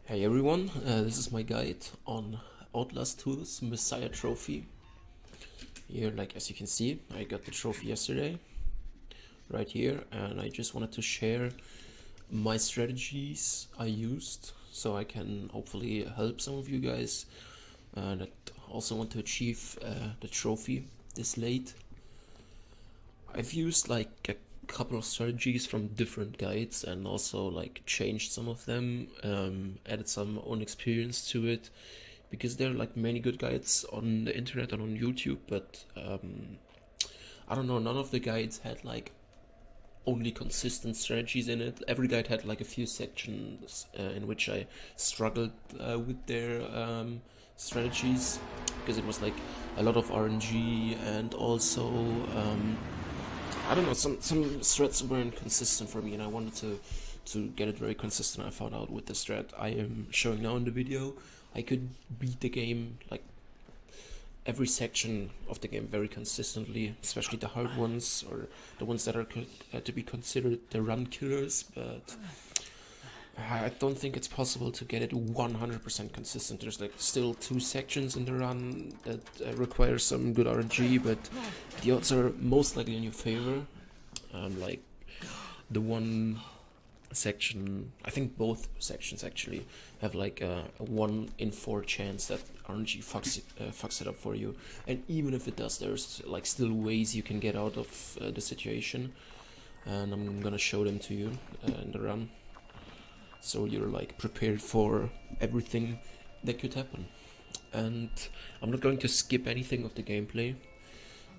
Hey everyone, this is my guide on Outlast 2's Messiah trophy. Here, like as you can see, I got the trophy yesterday, right here, and I just wanted to share my strategies I used so I can hopefully help some of you guys that also want to achieve the trophy this late. I've used like a couple of strategies from different guides and also like changed some of them, added some own experience to it because there are like many good guides on the internet and on YouTube, but I don't know, none of the guides had like only consistent strategies in it. Every guide had like a few sections in which I struggled with their strategies because it was like a lot of RNG and also I don't know, some strats weren't consistent for me, and I wanted to get it very consistent. I found out with the strat I am showing now in the video, I could beat the game like every section of the game very consistently, especially the hard ones or the ones that are to be considered the run killers. But I don't think it's possible to get it 100% consistent. There's like still two sections in the run that require some good RNG, but the odds are most likely in your favor. Like the one section, I think both sections actually have like a 1 in 4 chance that RNG fucks it up for you. And even if it does, there's like still ways you can get out of the situation. And I'm gonna show them to you in the run, so you're like prepared for everything that could happen. And I'm not going to skip anything of the gameplay,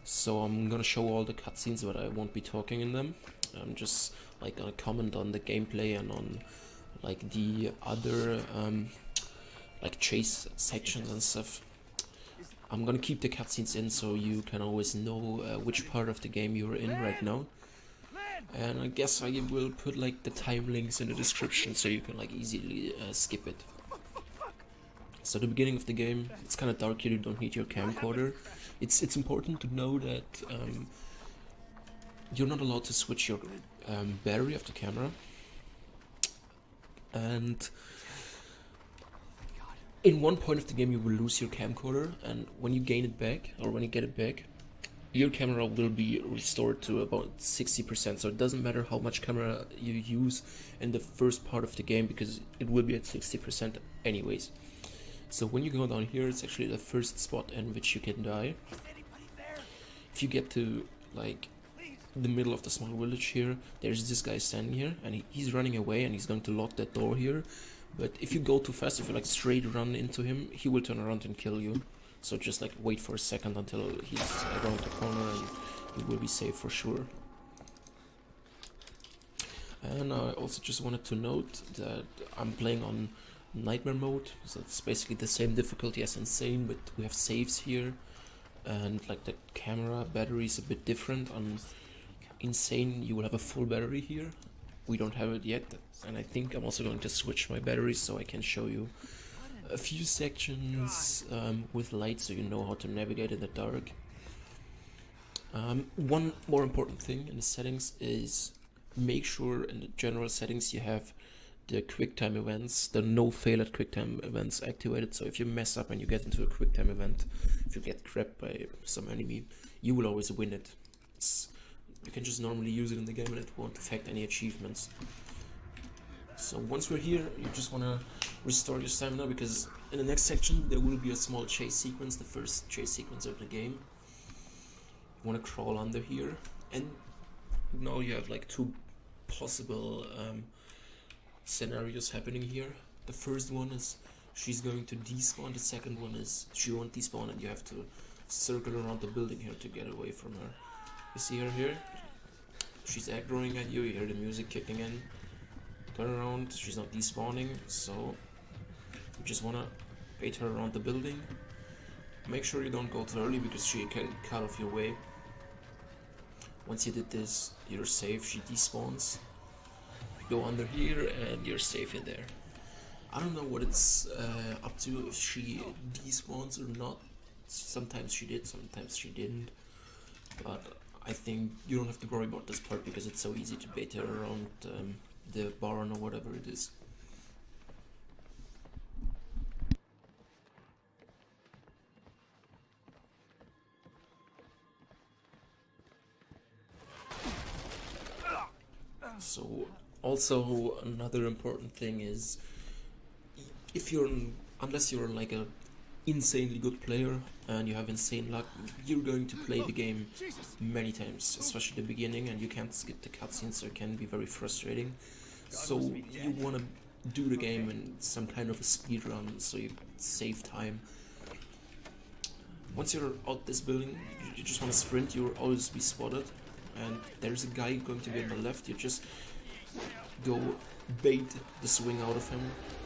so I'm gonna show all the cutscenes, but I won't be talking in them. I'm just like gonna comment on the gameplay and on like the other like chase sections and stuff. I'm gonna keep the cutscenes in so you can always know which part of the game you're in right now. And I guess I will put like the time links in the description so you can like easily skip it. So the beginning of the game, it's kind of dark here, you don't need your camcorder. It's important to know that you're not allowed to switch your battery of the camera. And in one point of the game you will lose your camcorder, and when you gain it back, or when you get it back, your camera will be restored to about 60%, so it doesn't matter how much camera you use in the first part of the game because it will be at 60% anyways. So when you go down here, it's actually the first spot in which you can die. If you get to like the middle of the small village here, there's this guy standing here and he's running away and he's going to lock that door here. But if you go too fast, if you like straight run into him, he will turn around and kill you. So just like wait for a second until he's around the corner and you will be safe for sure. And I also just wanted to note that I'm playing on nightmare mode, so it's basically the same difficulty as insane, but we have saves here, and like the camera battery is a bit different. On insane you will have a full battery here, we don't have it yet, and I think I'm also going to switch my batteries so I can show you a few sections with light so you know how to navigate in the dark. One more important thing in the settings is make sure in the general settings you have the quick time events, the no fail at quick time events activated. So if you mess up and you get into a quick time event, if you get grabbed by some enemy, you will always win it. You can just normally use it in the game and it won't affect any achievements. So once we're here, you just want to restore your stamina because in the next section there will be a small chase sequence, the first chase sequence of the game. You want to crawl under here, and now you have like two possible scenarios happening here. The first one is she's going to despawn, the second one is she won't despawn and you have to circle around the building here to get away from her. You see her here? She's aggroing at you, you hear the music kicking in. Turn around, she's not despawning, so you just wanna bait her around the building. Make sure you don't go too early because she can cut off your way. Once you did this, you're safe, she despawns. Go under here and you're safe in there. I don't know what it's up to, if she despawns or not. Sometimes she did, sometimes she didn't. But I think you don't have to worry about this part because it's so easy to bait her around the barn or whatever it is. So also another important thing is, if you're unless you're like a insanely good player and you have insane luck, you're going to play the game many times, especially the beginning, and you can't skip the cutscenes, so it can be very frustrating. So you want to do the game in some kind of a speed run, so you save time. Once you're out this building, you just want to sprint, you'll always be spotted, and there's a guy going to be on the left. You just go bait the swing out of him,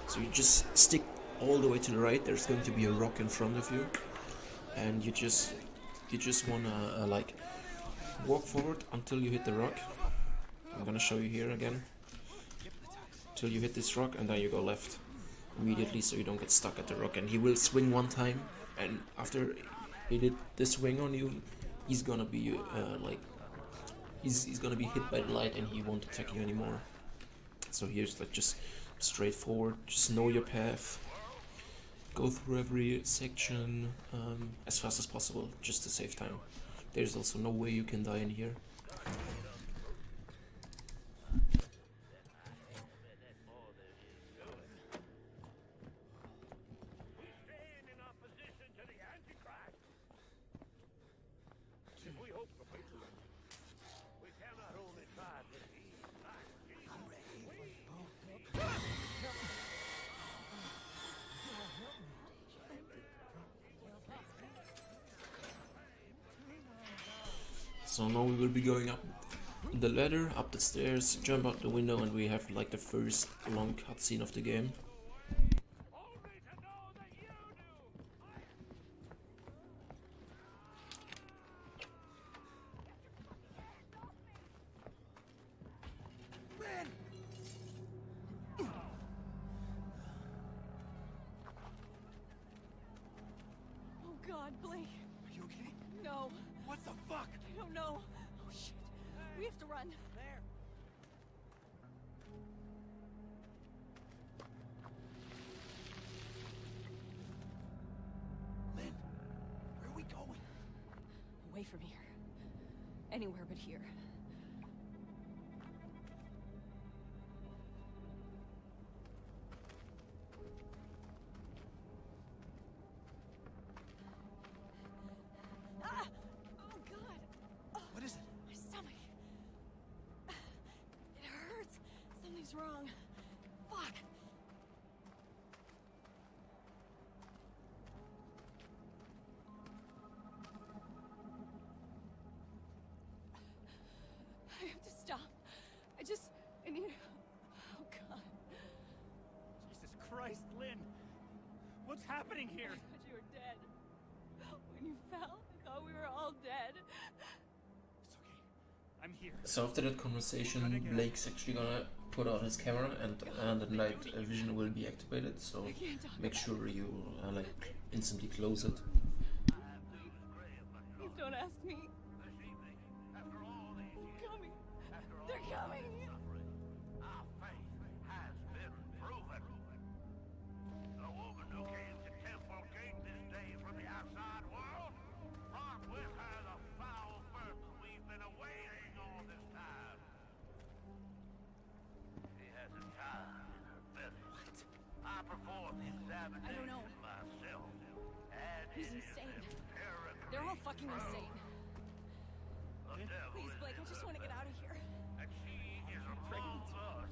so you just stick all the way to the right. There's going to be a rock in front of you, and you just wanna like walk forward until you hit the rock. I'm gonna show you here again. Till you hit this rock, and then you go left immediately, so you don't get stuck at the rock. And he will swing one time, and after he did the swing on you, he's gonna be he's gonna be hit by the light, and he won't attack you anymore. So here's like just straightforward. Just know your path. Go through every section as fast as possible, just to save time. There's also no way you can die in here. So now we will be going up the ladder, up the stairs, jump out the window, and we have like the first long cutscene of the game. Oh God, Blake. Are you okay? No. What the fuck? I don't know. Oh shit. We have to run. There. Lynn, where are we going? Away from here. Anywhere but here. Ah! Oh God. Oh, What is it? my stomach. It hurts. Something's wrong. Fuck. I have to stop. I need... Oh God. Jesus Christ, Lynn! What's happening I here? thought you were dead. When you fell, I thought we were all dead. It's okay. I'm here. So after that conversation, Blake's actually gonna put out his camera, and the night vision will be activated. So I can't talk make sure you like instantly close it. Please don't ask me. They're coming. They're coming. Our faith has been proven. The woman who came to Temple Gate this day from the outside world brought with her the foul burden we've been awaiting all this time. She has a child in her belly. What? I performed the examination I don't know. myself. And He's it is insane. empirically They're all fucking proved. insane. The devil Please, is Blake, I in just her want to get belly. out of here. And she is among us,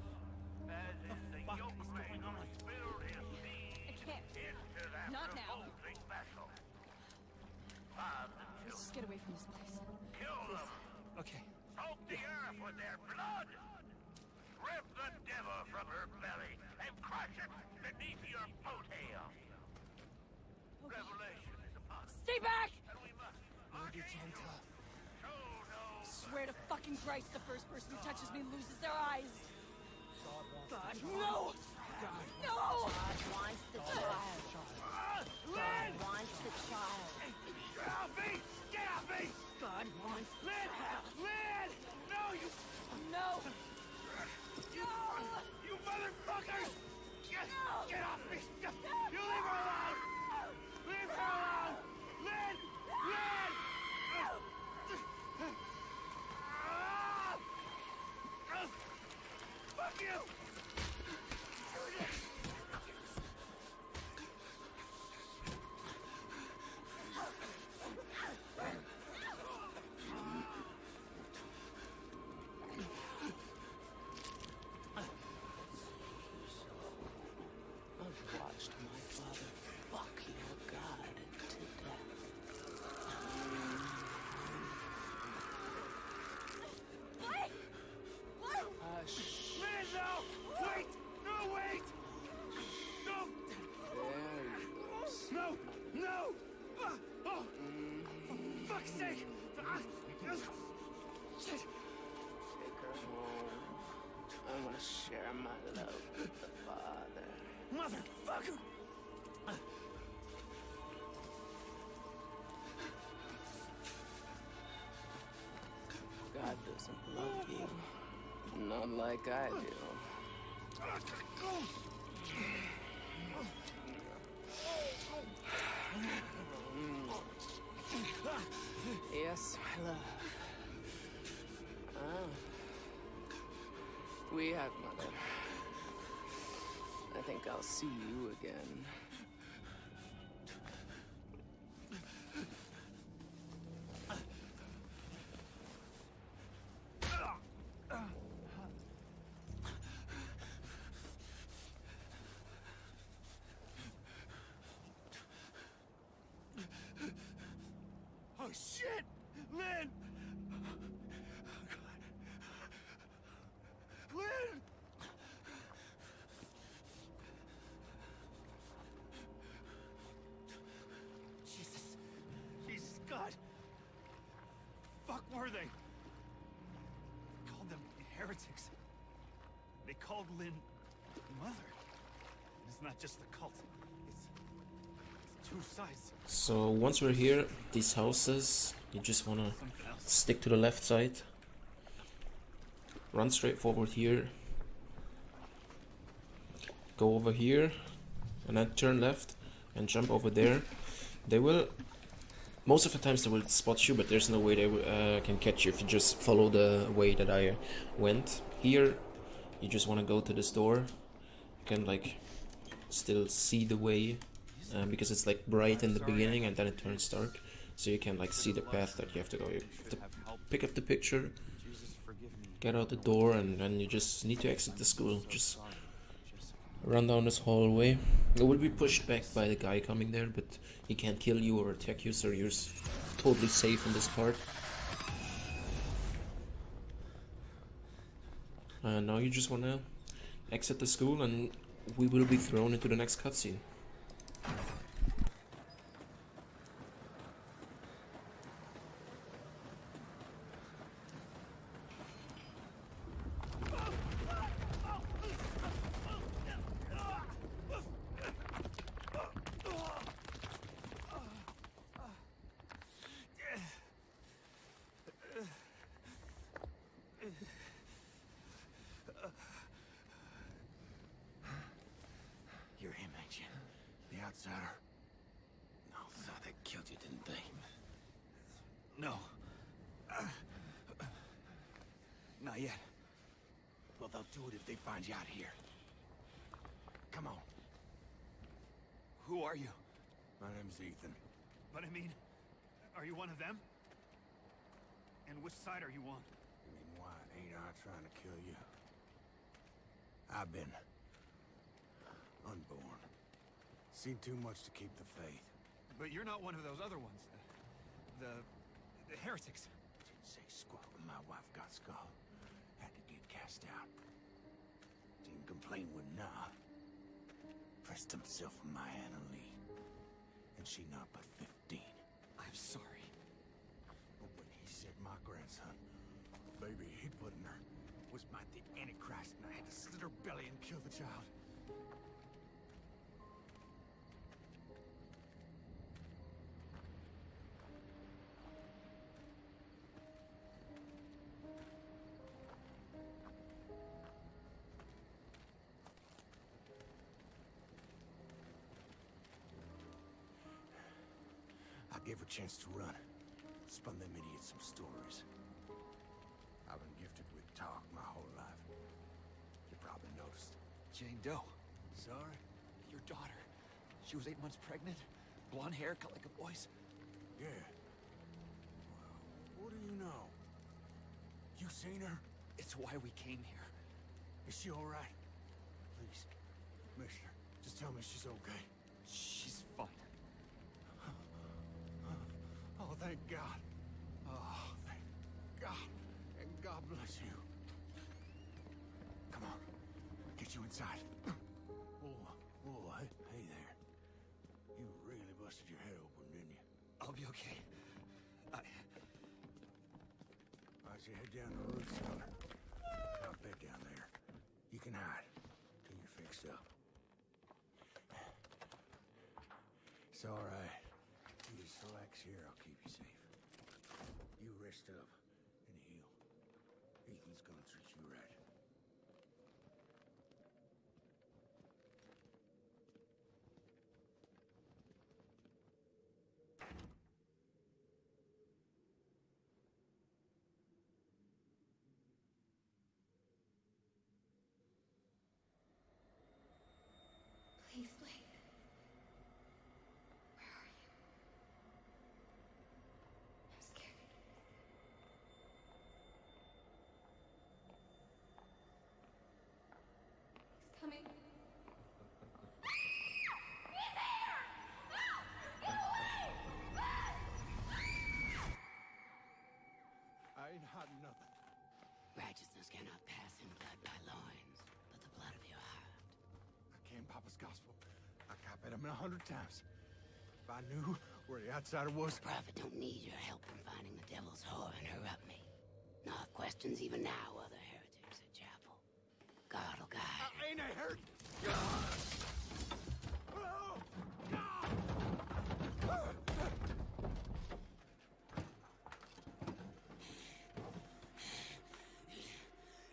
as is the fuck yoke is man going who on? spilled his I seed can't. into that Not now. revolting vessel. Find the Let's just get away from this place. kill them, Okay. soak the earth with their blood, rip the devil from her belly, and crush it beneath your boat hail. Revelation is upon us, Stay back! and we must Be gentle. show no Swear to fucking Christ, the first person who touches me loses their eyes. God, no! No! God wants the child. God wants the child. Get off me! Get off me! God wants the Lynn! child. Lynn! No, you No! You motherfuckers! Get off me! You leave her alone! Leave her alone! Lynn! Lynn! you! I've watched my father fuck your god to death. Blake! Blake! Shh. Lynn, no! Wait! No, wait! No! There you go. No! No! Oh! For fuck's sake! Shit! Take her home. I want to share my love with the father. Motherfucker! God doesn't love you. Not like I do. Yes, my love. Ah. We have, mother. I think I'll see you again. Oh shit! Lynn! Lynn! Jesus. Jesus, God. Fuck were they? Called them heretics. They called Lynn mother. It's not just the cult. It's two sides. So once we're here, these houses, you just wanna Something else. stick to the left side. Run straight forward here. Go over here, and then turn left and jump over there. They will, most of the times they will spot you, but there's no way they can catch you if you just follow the way that I went. Here, you just want to go to this door. You can like still see the way because it's like bright in the beginning and then it turns dark, so you can like see the path that you have to go. You have to pick up the picture, get out the door, and then you just need to exit the school. Just run down this hallway. It will be pushed back by the guy coming there, but he can't kill you or attack you, so you're totally safe in this part. And now you just wanna exit the school and we will be thrown into the next cutscene. You're him, ain't you? The outsider. No, so they killed you, didn't they? No. Not yet. Well, they'll do it if they find you out here. Come on. Who are you? My name's Ethan. But I mean, are you one of them? And which side are you on? You mean why ain't I trying to kill you? I've been unborn. Seen too much to keep the faith. But you're not one of those other ones. The heretics. Didn't say squat when my wife got skull. Had to get cast out. Didn't complain when nah. Pressed himself on my Anna Lee. And she not but 15. I'm sorry. But when he said my grandson, the baby he put in her, was my the Antichrist, and I had to slit her belly and kill the child. I gave her a chance to run. Spun them idiots some stories. I've been gifted with talk my whole life. You probably Jane Doe. Sorry? Your daughter. She was 8 months pregnant. Blonde hair, cut like a boy's. Yeah. Well, what do you know? You seen her? It's why we came here. Is she all right? Please, Mister, just tell me she's okay. She's fine. Oh, thank God. Oh, thank God. And God bless you. Come on, get you inside. Whoa, hey there. You really busted your head open, didn't you? I'll be okay. Why'd you head down to the roof cellar? I'll bed down there. You can hide till you're fixed up. It's all right. You just relax here. I'll keep you safe. You rest up and heal. Ethan's gonna treat you right. Please, Blake. Where are you? I'm scared. He's coming. He's here! Help! Get away! I ain't hiding nothing. Righteousness cannot pass in blood by loins, but the blood of your heart. I came Papa's gospel. I copied him 100 times. If I knew where the outsider was... The prophet don't need your help in finding the devil's whore and her up me. Nor questions even now other heretics at chapel. God will guide. I ain't a heretic.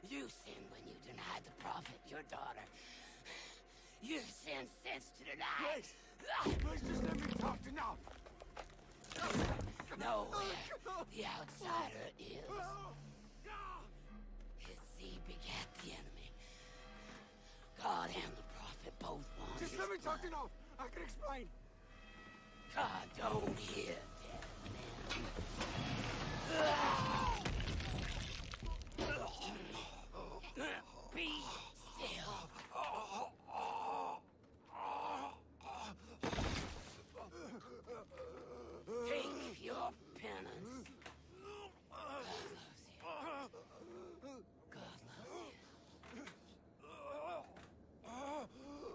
You sinned when you denied the prophet, your daughter. You sinned since to deny. Please just let me talk to now. Nowhere the outsider is. His seed begat the enemy. God and the prophet both want Just his let me talk to blood. now. I can explain. God don't hear dead men. Be still. Take your penance. God loves you. God loves you.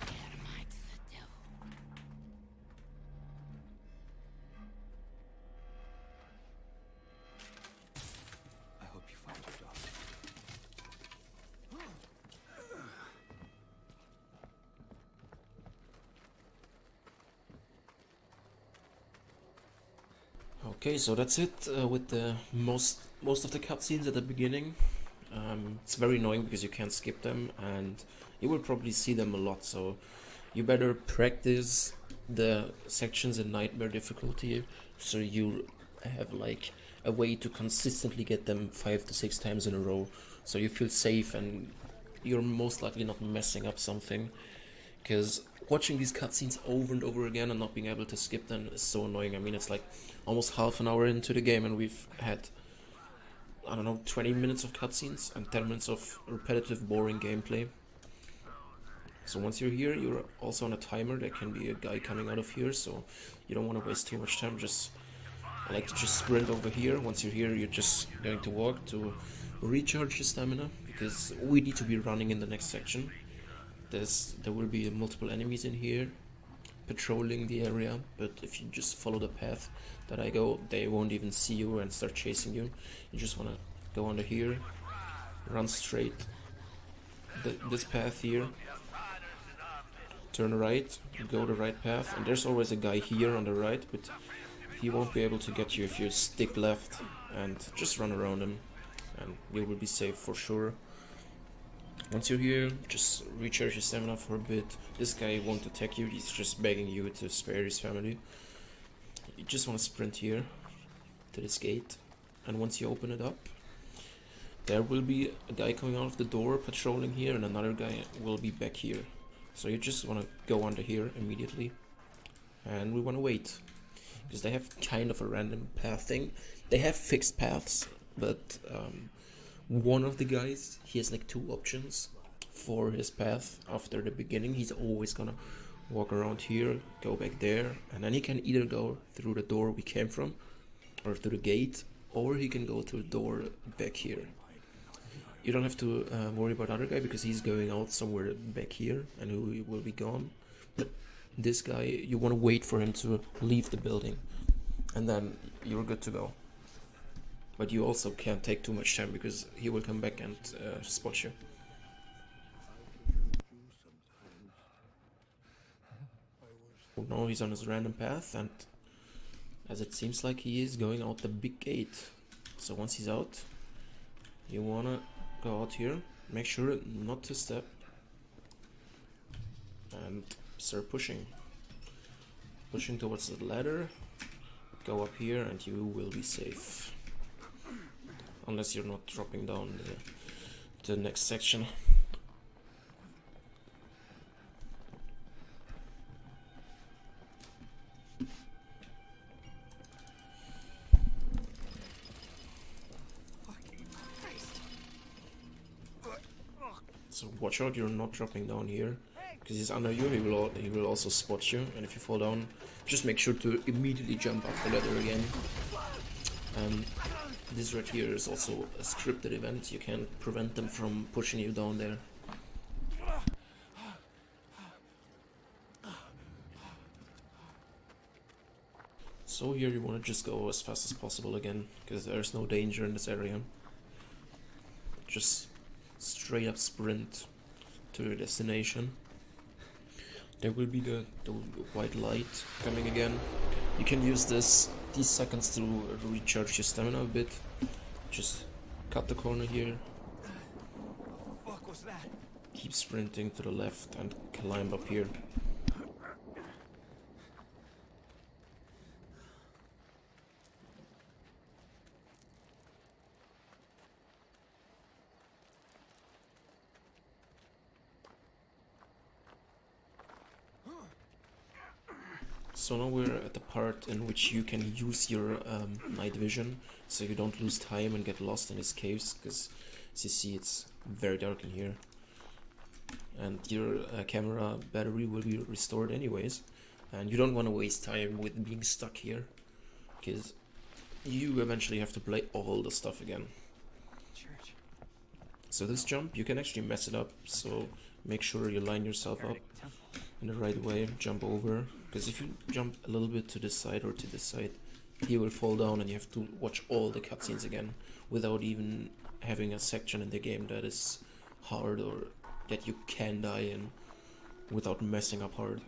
Adamite's the devil. I hope you find your daughter. Okay, so that's it with the most of the cutscenes at the beginning. It's very annoying because you can't skip them, and you will probably see them a lot. So you better practice the sections in nightmare difficulty, so you have like a way to consistently get them 5 to 6 times in a row, so you feel safe and you're most likely not messing up something. Because watching these cutscenes over and over again and not being able to skip them is so annoying. I mean, it's like almost half an hour into the game and we've had, I don't know, 20 minutes of cutscenes and 10 minutes of repetitive, boring gameplay. So once you're here, you're also on a timer. There can be a guy coming out of here, so you don't want to waste too much time. I like to just sprint over here. Once you're here, you're just going to walk to recharge your stamina, because we need to be running in the next section. There will be multiple enemies in here patrolling the area, but if you just follow the path that I go, they won't even see you and start chasing you. You just want to go under here, run straight this path here, turn right, go the right path, and there's always a guy here on the right, but he won't be able to get you if you stick left, and just run around him and you will be safe for sure. Once you're here, just recharge your stamina for a bit. This guy won't attack you, he's just begging you to spare his family. You just want to sprint here. to this gate, and once you open it up, there will be a guy coming out of the door patrolling here, and another guy will be back here. So you just want to go under here immediately, and we want to wait, because they have kind of a random path thing. They have fixed paths, but one of the guys, he has like 2 options for his path after the beginning. He's always gonna walk around here, go back there, and then he can either go through the door we came from, or through the gate, or he can go through the door back here. You don't have to worry about the other guy, because he's going out somewhere back here and he will be gone. But this guy, you want to wait for him to leave the building, and then you're good to go. But you also can't take too much time, because he will come back and spot you. Now he's on his random path, and as it seems like he is going out the big gate. So once he's out, you wanna go out here, make sure not to step, and start pushing towards the ladder. Go up here and you will be safe, unless you're not dropping down the next section. So watch out, you're not dropping down here, because he's under you. He will also spot you, and if you fall down, just make sure to immediately jump up the ladder again. And this right here is also a scripted event. You can't prevent them from pushing you down there. So here you want to just go as fast as possible again, because there's no danger in this area. Just straight up sprint to your destination. There will be the white light coming again. You can use these seconds to recharge your stamina a bit. Just cut the corner here. What was that? Keep sprinting to the left and climb up here. So now we're at the part in which you can use your night vision, so you don't lose time and get lost in these caves, because as you see, it's very dark in here. And your camera battery will be restored anyways, and you don't want to waste time with being stuck here, because you eventually have to play all the stuff again. Church. So this jump, you can actually mess it up, so make sure you line yourself up in the right way, jump over, because if you jump a little bit to this side or to this side, he will fall down and you have to watch all the cutscenes again without even having a section in the game that is hard or that you can die in without messing up hard.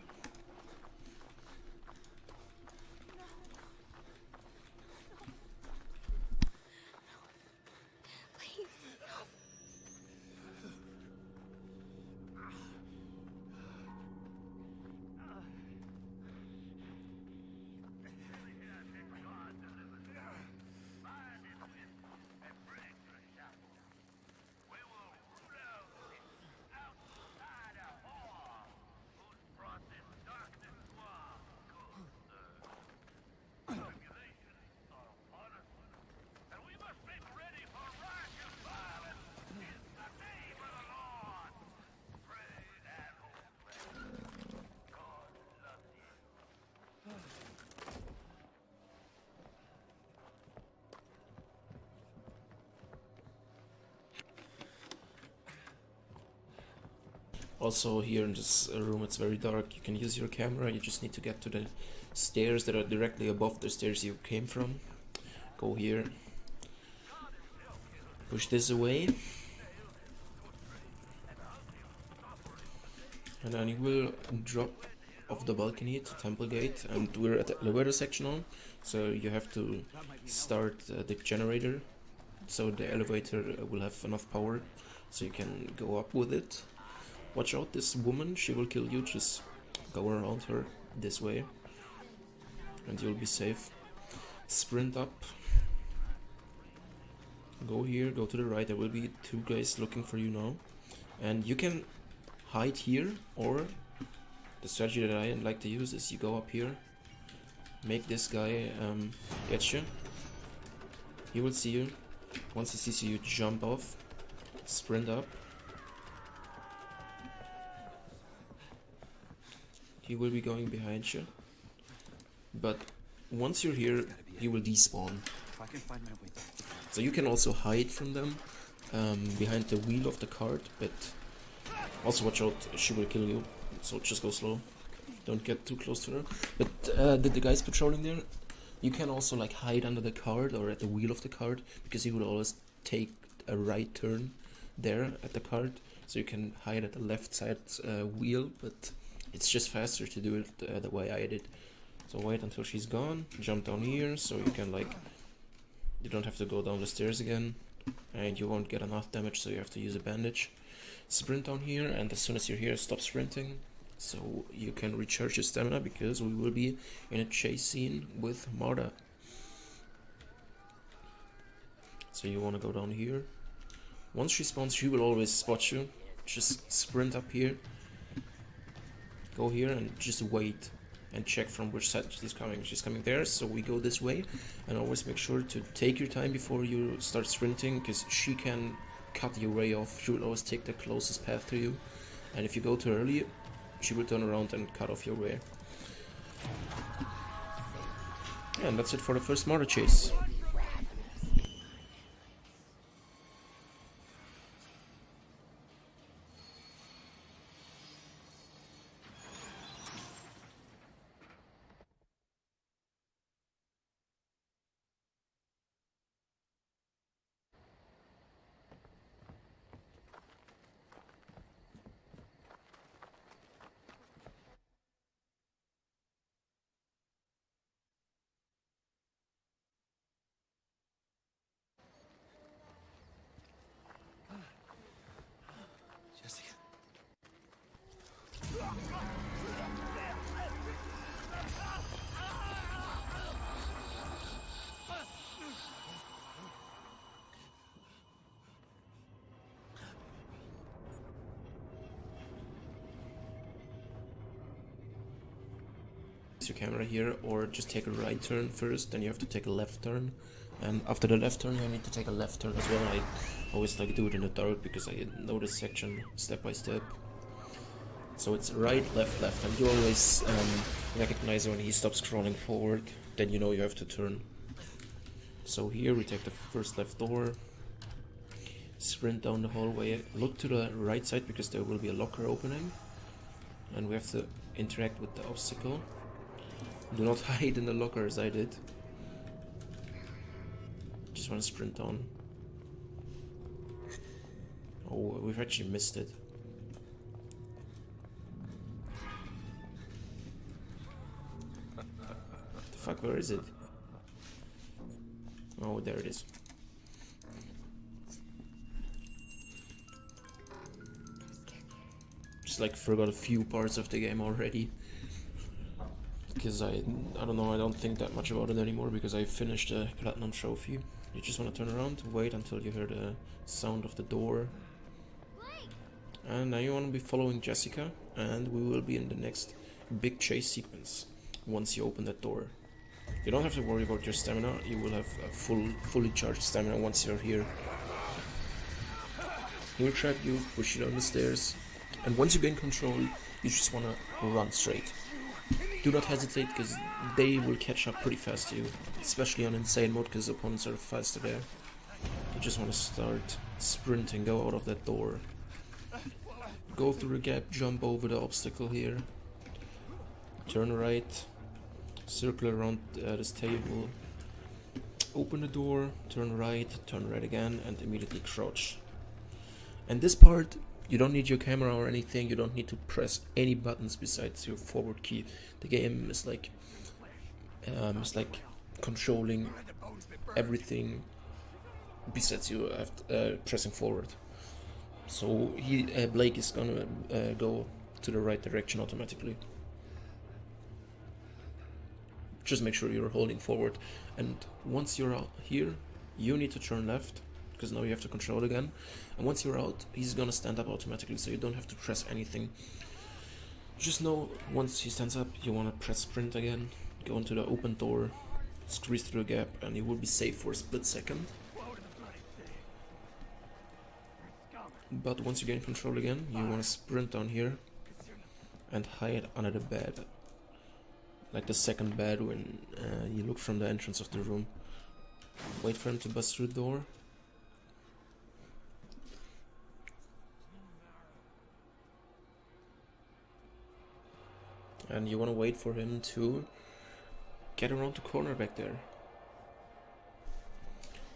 Also here in this room it's very dark. You can use your camera, you just need to get to the stairs that are directly above the stairs you came from. Go here. Push this away. And then you will drop off the balcony to Temple Gate, and we're at the elevator section now, so you have to start the generator so the elevator will have enough power so you can go up with it. Watch out, this woman, she will kill you. Just go around her this way and you'll be safe. Sprint up Go here, go to the right. There will be two guys looking for you now. And you can hide here, or the strategy that I like to use is you go up here, make this guy get you. He will see you. Once he sees you, jump off, sprint up. He will be going behind you. But once you're here, he will despawn. If I can find my way back. So you can also hide from them behind the wheel of the cart, but also watch out, she will kill you. So just go slow. Don't get too close to her. But the guys patrolling there, you can also like hide under the cart or at the wheel of the cart, because he will always take a right turn there at the cart. So you can hide at the left side wheel, but it's just faster to do it the way I did. So wait until she's gone, jump down here, so you can like, you don't have to go down the stairs again, and you won't get enough damage, so you have to use a bandage. Sprint down here, and as soon as you're here, stop sprinting, so you can recharge your stamina, because we will be in a chase scene with Marta. So you want to go down here. Once she spawns, she will always spot you. Just sprint up here, go here, and just wait and check from which side she's coming. She's coming there, so we go this way, and always make sure to take your time before you start sprinting, because she can cut your way off. She will always take the closest path to you, and if you go too early, she will turn around and cut off your way. And that's it for the first Marta chase. Jessica. Your camera here, or just take a right turn first, then you have to take a left turn, and after the left turn you need to take a left turn as well. I always like to do it in the dark because I know this section step by step. So it's right, left, left, and you always recognize when he stops scrolling forward, then you know you have to turn. So here we take the first left door, sprint down the hallway, look to the right side because there will be a locker opening, and we have to interact with the obstacle. Do not hide in the locker as I did. Just want to sprint down. Oh, we've actually missed it. The fuck, where is it? Oh, there it is. Just like forgot a few parts of the game already. Because I don't know, I don't think that much about it anymore because I finished the platinum trophy. You just want to turn around, wait until you hear the sound of the door. And now you want to be following Jessica, and we will be in the next big chase sequence once you open that door. You don't have to worry about your stamina, you will have a fully charged stamina once you're here. He will trap you, push you down the stairs, and once you gain control, you just want to run straight. Do not hesitate, because they will catch up pretty fast to you, especially on insane mode, because opponents are faster there. You just want to start sprinting, go out of that door. Go through the gap, jump over the obstacle here. Turn right, circle around this table. Open the door, turn right again, and immediately crouch. And this part, you don't need your camera or anything, you don't need to press any buttons besides your forward key. The game is like controlling everything besides you pressing forward. So Blake is gonna go to the right direction automatically. Just make sure you're holding forward, and once you're out here, you need to turn left, because now you have to control again. And once you're out, he's gonna stand up automatically, so you don't have to press anything. Just know, once he stands up, you wanna press sprint again, go into the open door, squeeze through the gap, and you will be safe for a split second. But once you gain control again, you wanna sprint down here and hide under the bed. Like the second bed when you look from the entrance of the room. Wait for him to bust through the door. And you want to wait for him to get around the corner back there.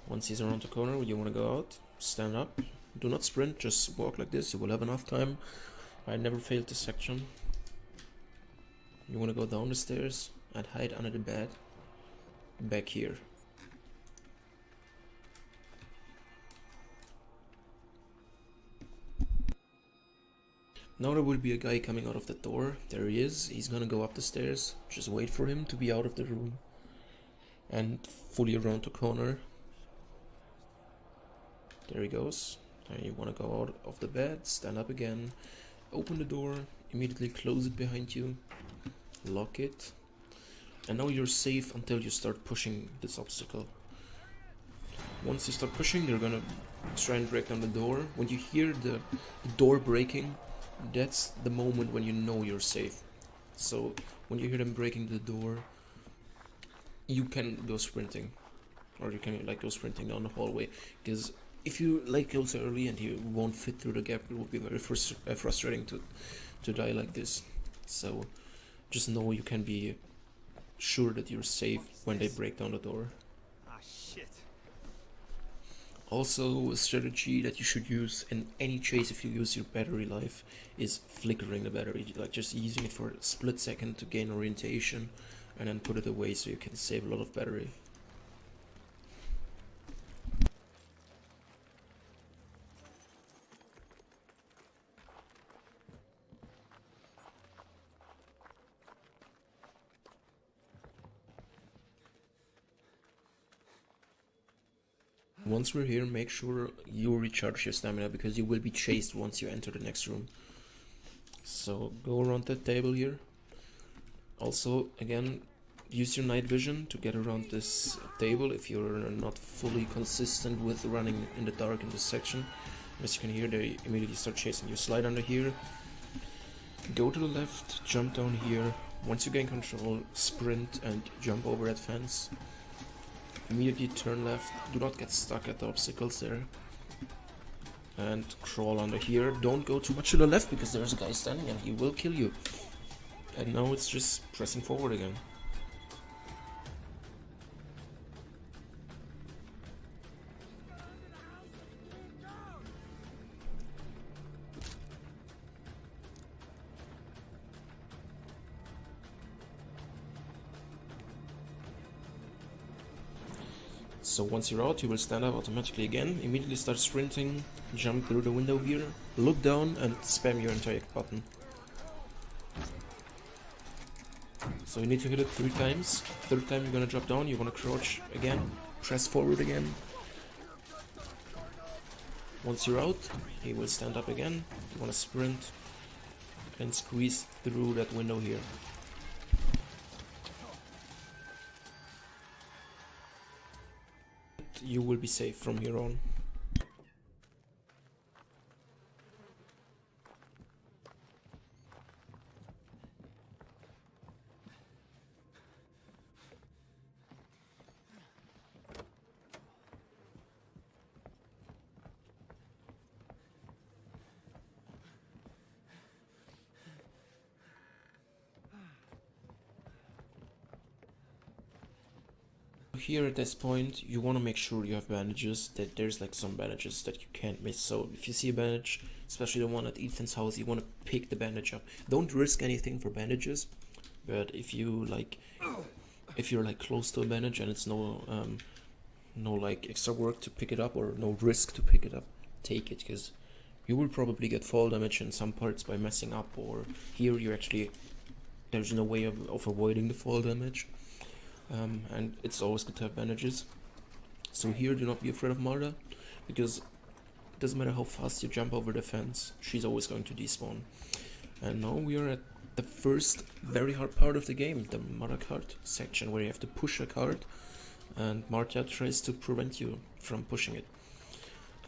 Once he's around the corner, you want to go out, stand up. Do not sprint, just walk like this. You will have enough time. I never failed this section. You want to go down the stairs and hide under the bed. Back here. Now there will be a guy coming out of the door. There he is. He's gonna go up the stairs. Just wait for him to be out of the room. And fully around the corner. There he goes. And you wanna go out of the bed, stand up again, open the door, immediately close it behind you, lock it. And now you're safe until you start pushing this obstacle. Once you start pushing, you're gonna try and break down the door. When you hear the door breaking, that's the moment when you know you're safe. So when you hear them breaking the door, you can go sprinting, or you can like go sprinting down the hallway. Because if you like go so early and you won't fit through the gap, it will be very frustrating to die like this. So just know you can be sure that you're safe when they break down the door. Ah, shit. Also, a strategy that you should use in any chase if you use your battery life is flickering the battery, like just using it for a split second to gain orientation and then put it away so you can save a lot of battery. Once we're here, make sure you recharge your stamina because you will be chased once you enter the next room. So go around that table here. Also, again, use your night vision to get around this table if you're not fully consistent with running in the dark in this section. As you can hear, they immediately start chasing you. Slide under here, go to the left, jump down here. Once you gain control, sprint and jump over that fence. Immediately turn left, do not get stuck at the obstacles there. And crawl under here. Don't go too much to the left because there's a guy standing and he will kill you. And now it's just pressing forward again. So once you're out, you will stand up automatically again, immediately start sprinting, jump through the window here, look down and spam your entire button. So you need to hit it 3 times. Third time you're gonna drop down, you wanna crouch again, press forward again. Once you're out, he will stand up again, you wanna sprint and squeeze through that window here. You will be safe from here on. Here at this point, you want to make sure you have bandages, that there's like some bandages that you can't miss. So if you see a bandage, especially the one at Ethan's house, you want to pick the bandage up. Don't risk anything for bandages, but if you're like close to a bandage and it's no like extra work to pick it up or no risk to pick it up, take it, because you will probably get fall damage in some parts by messing up, or here you actually, there's no way of avoiding the fall damage. And it's always good to have bandages. So here, do not be afraid of Marta. because it doesn't matter how fast you jump over the fence, she's always going to despawn. And now we are at the first very hard part of the game, the mother card section, where you have to push a card and Marta tries to prevent you from pushing it.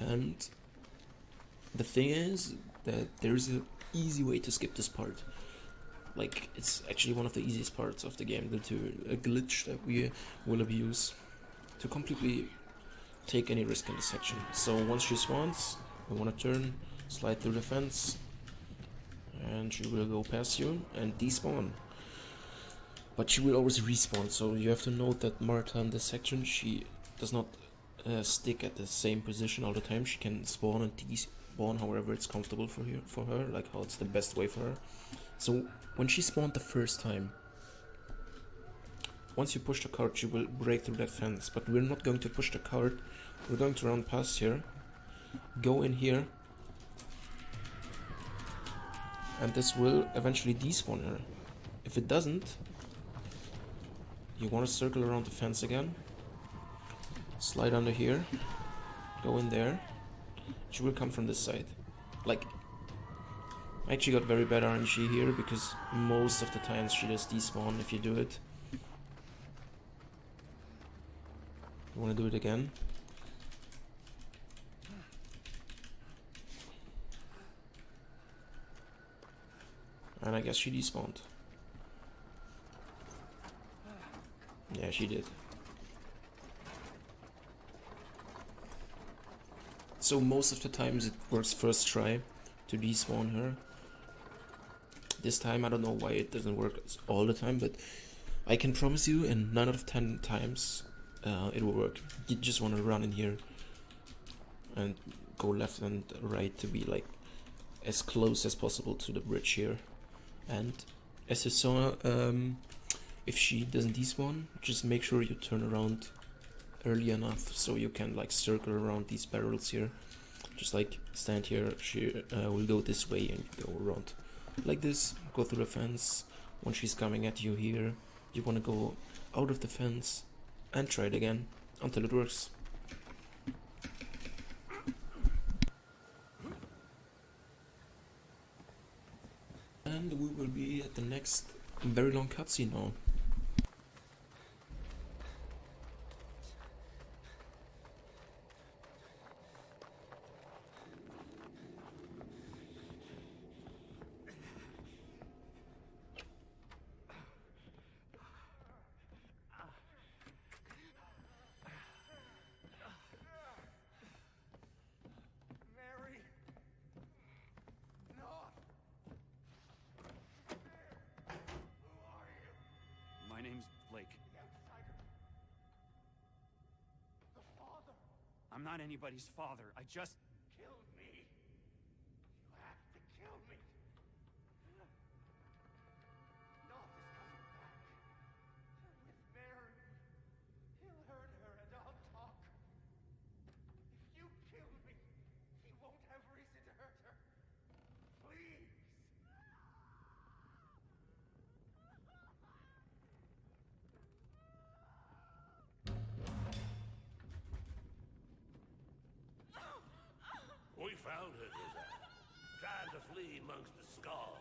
And the thing is that there's an easy way to skip this part. Like, it's actually one of the easiest parts of the game due to a glitch that we will abuse to completely take any risk in this section. So once she spawns, we want to turn, slide through the fence, and she will go past you and despawn. But she will always respawn, so you have to note that Marta in this section, she does not stick at the same position all the time. She can spawn and despawn however it's comfortable for her, like how it's the best way for her. So when she spawned the first time, once you push the cart, she will break through that fence. But we're not going to push the cart. We're going to run past here, go in here, and this will eventually despawn her. If it doesn't, you want to circle around the fence again, slide under here, go in there. She will come from this side. Like, I actually got very bad RNG here because most of the times she does despawn if you do it. You want to do it again. And I guess she despawned. Yeah, she did. So most of the times it works first try to despawn her. This time I don't know why it doesn't work all the time, but I can promise you in 9 out of 10 times it will work. You just want to run in here and go left and right to be like as close as possible to the bridge here. And as you saw, if she doesn't despawn, just make sure you turn around early enough so you can like circle around these barrels here. Just like stand here, she will go this way and go around like this, go through the fence. When she's coming at you here, you want to go out of the fence and try it again until it works. And we will be at the next very long cutscene now. Mary! No! Who are you? My name's Blake. The outsider. The father. I'm not anybody's father. I just... Kill me. You have to kill me. North is coming back. With Mary. He'll hurt her and I'll talk. If you kill me, he won't have reason to hurt her. Please. We found her, trying to flee amongst the skulls,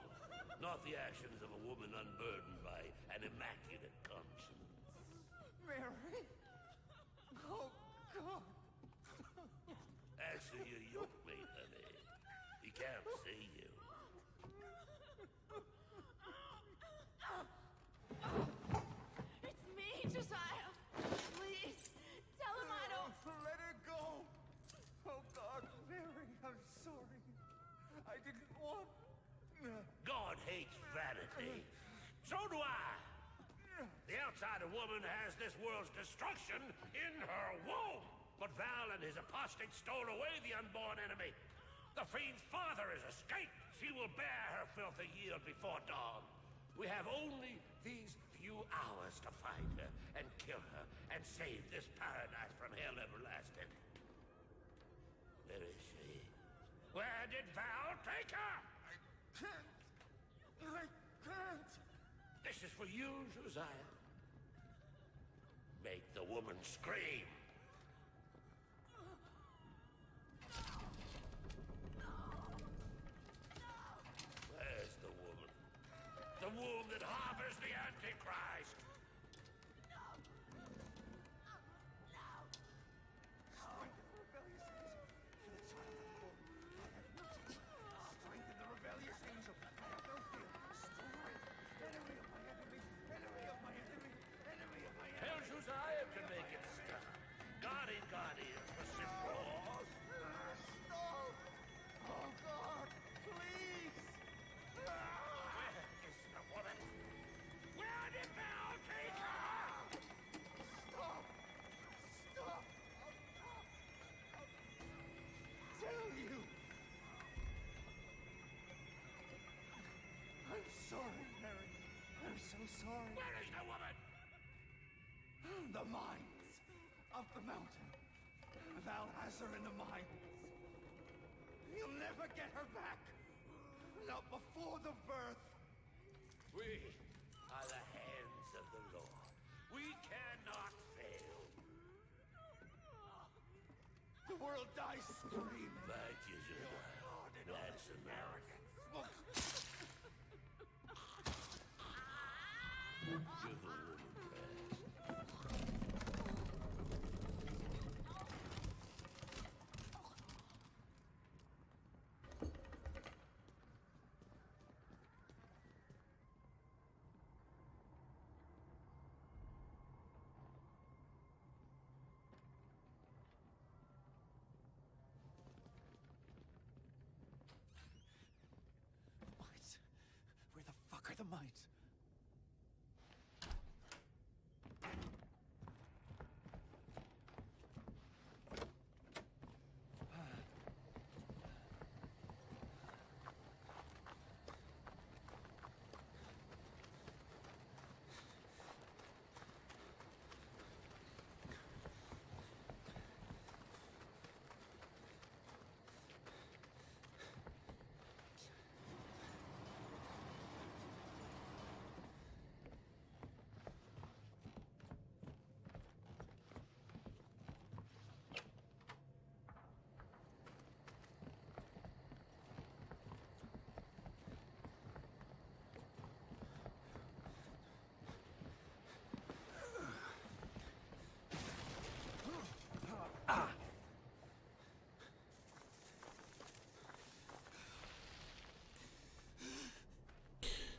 not the actions of a woman unburdened by an immaculate conscience. Mary. Oh, God. Answer your yoke mate, honey. He can't see you. It's me, Josiah. Please, tell him I don't. Let her go. Oh, God, Mary, I'm sorry. I didn't want... God hates vanity. So do I. The outsider woman has this world's destruction in her womb. But Val and his apostates stole away the unborn enemy. The fiend's father has escaped. She will bear her filthy yield before dawn. We have only these few hours to find her and kill her and save this paradise from hell everlasting. Where is she? Where did Val take her? I can't. This is for you, Josiah. Make the woman scream. womb that harbors the Antichrist. Strengthen the rebellious angel. I have no fear. Strength. Enemy of my enemy. Enemy of my enemy. Enemy of my enemy. Tell Josiah to make it stop. Guardian for simple laws. Stop! Oh God, please! Where is the woman? Where did Bell take her? Stop! Stop! Tell you! I'm sorry, Mary. I'm so sorry. Where is the woman? The mines of the mountain. Val has her in the mines. You'll never get her back. Not before the birth. We are the hands of the Lord. We cannot fail. The world dies screaming. Thank you, Josiah. That's American. Give the woman rest. Mines? Where the fuck are the mines?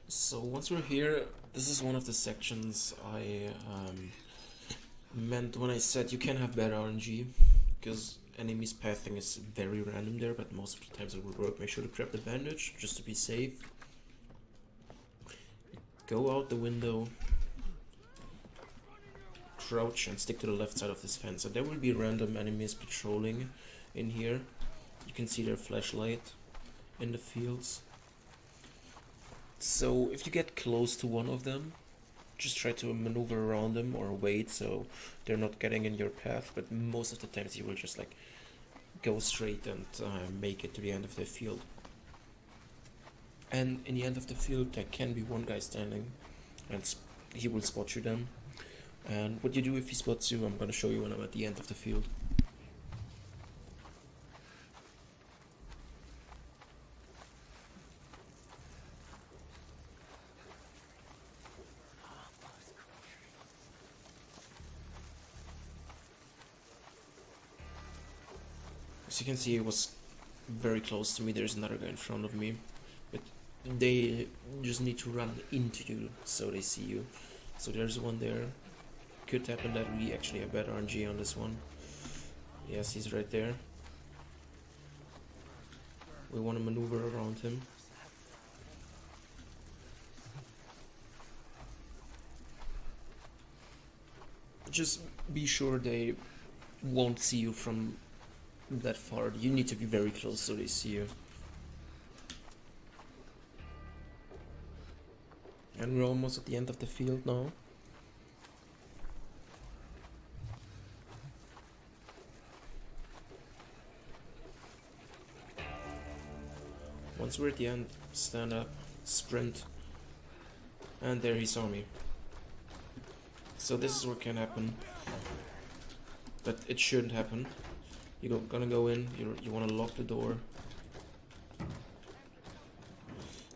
So once we're here, this is one of the sections I meant when I said you can have bad RNG, because enemies pathing is very random there, but most of the times it will work. Make sure to grab the bandage just to be safe. Go out the window, crouch and stick to the left side of this fence, and there will be random enemies patrolling in here. You can see their flashlight in the fields. So if you get close to one of them, just try to maneuver around them or wait so they're not getting in your path, but most of the times you will just like go straight and make it to the end of the field. And in the end of the field there can be one guy standing and he will spot you then. And what you do if he spots you, I'm gonna show you when I'm at the end of the field. As you can see, it was very close to me. There's another guy in front of me, but they just need to run into you so they see you. So there's one there. Could happen that we actually have better RNG on this one. Yes, he's right there. We want to maneuver around him. Just be sure they won't see you from that far. You need to be very close so they see you. And we're almost at the end of the field now. Once we're at the end, stand up, sprint, and there he saw me. So this is what can happen, but it shouldn't happen. You're gonna go in, you want to lock the door.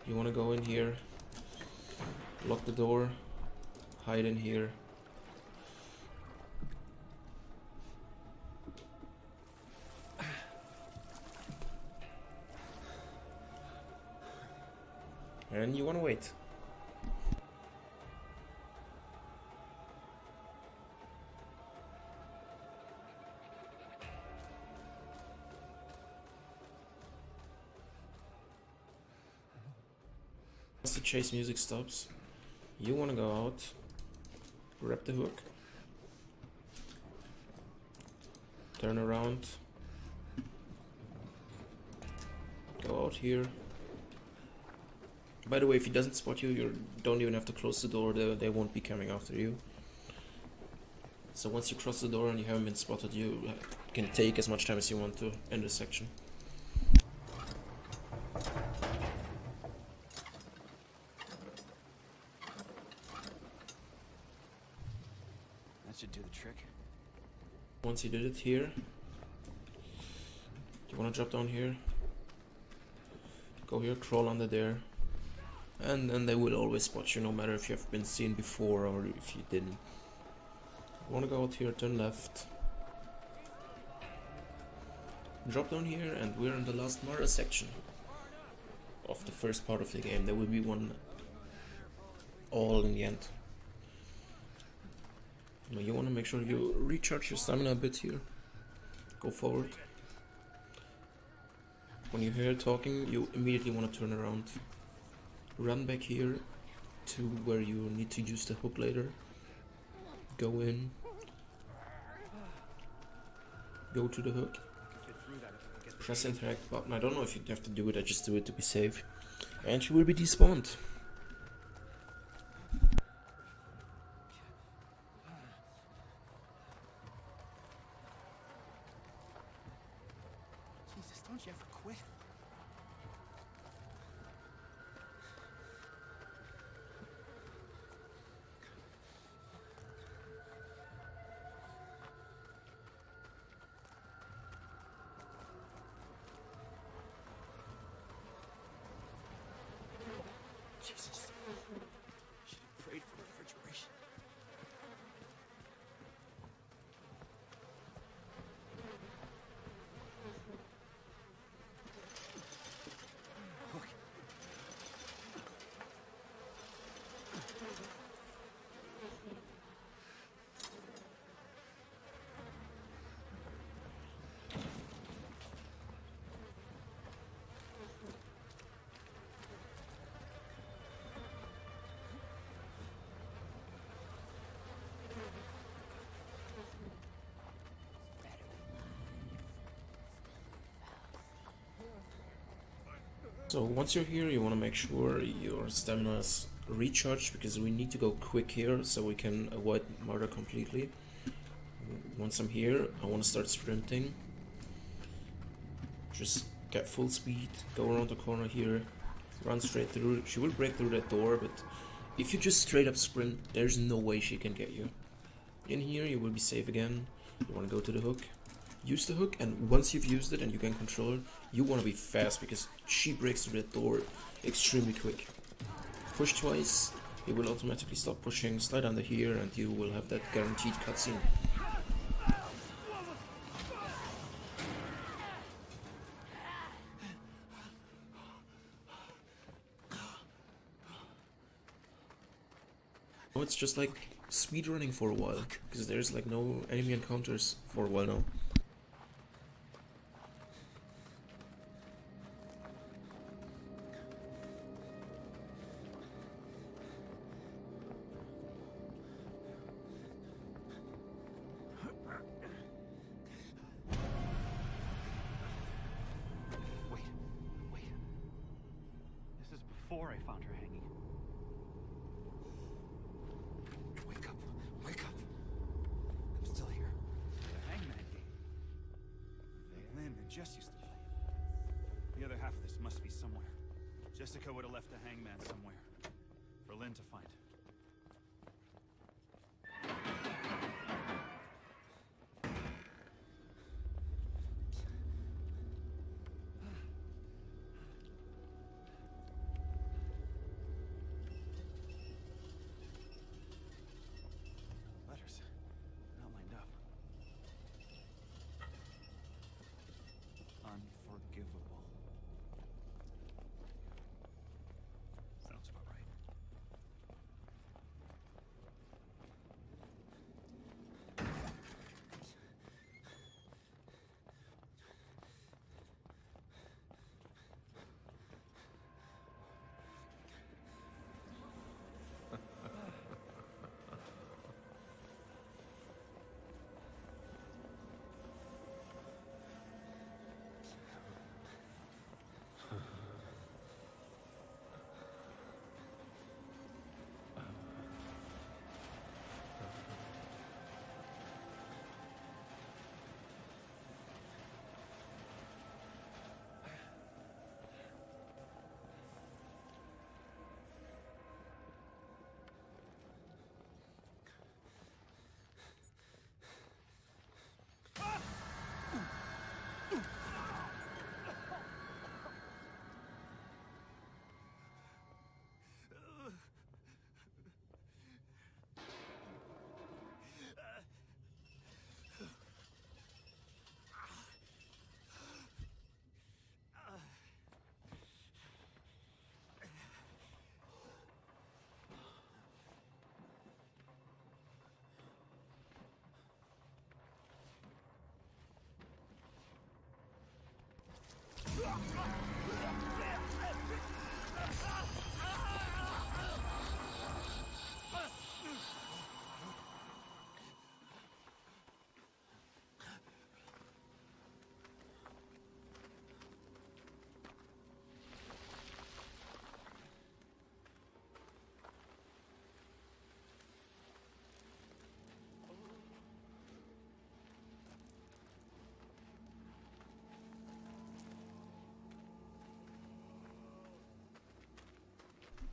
You want to go in here, Lock the door. Hide in here. And you want to wait. Once the chase music stops, you want to go out, grab the hook, turn around, go out here. By the way, if he doesn't spot you, you don't even have to close the door, they won't be coming after you. So once you cross the door and you haven't been spotted, you can take as much time as you want to end the section. That should do the trick. Once you did it here, you want to drop down here, go here, crawl under there, and then they will always spot you no matter if you have been seen before or if you didn't. You want to go out here, turn left, drop down here, and we're in the last murder section of the first part of the game. There will be one all in the end. Now you want to make sure you recharge your stamina a bit here. Go forward. When you hear talking, you immediately want to turn around. Run back here to where you need to use the hook later. Go in. Go to the hook. Press interact button. I don't know if you have to do it, I just do it to be safe. And she will be despawned. Jesus, don't you ever quit? Jesus. Should have prayed for refrigeration. Look. So once you're here, you want to make sure your stamina is recharged, because we need to go quick here so we can avoid murder completely. Once I'm here, I want to start sprinting. Just get full speed, go around the corner here, run straight through. She will break through that door, but if you just straight up sprint, there's no way she can get you. In here, you will be safe again. You want to go to the hook. Use the hook, and once you've used it and you can control her, you want to be fast because she breaks through that door extremely quick. Push twice, it will automatically stop pushing. Slide under here and you will have that guaranteed cutscene. Oh, it's just like speedrunning for a while, because there's like no enemy encounters for a while now. Wait. This is before I found her hanging. Wake up. Wake up. I'm still here. The Hangman game. Lynn and Jess used to play it. The other half of this must be somewhere. Jessica would have left the Hangman somewhere for Lynn to find.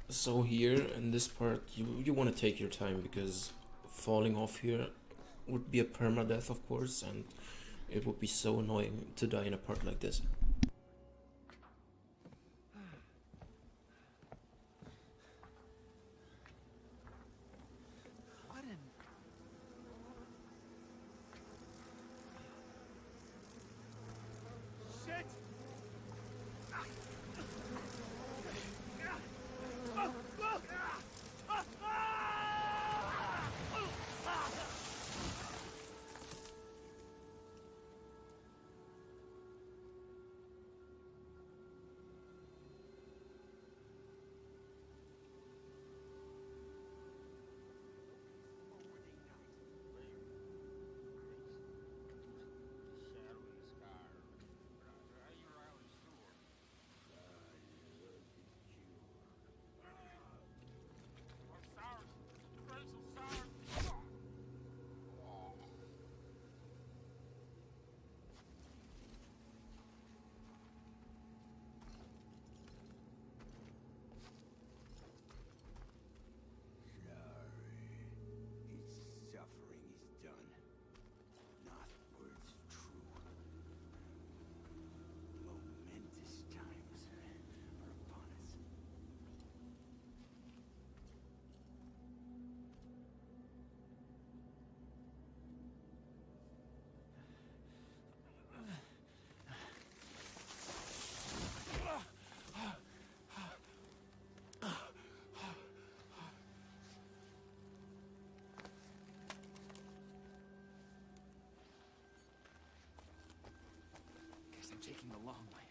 So here in this part, you want to take your time, because falling off here would be a permadeath, of course, and it would be so annoying to die in a part like this. I'm taking the long way.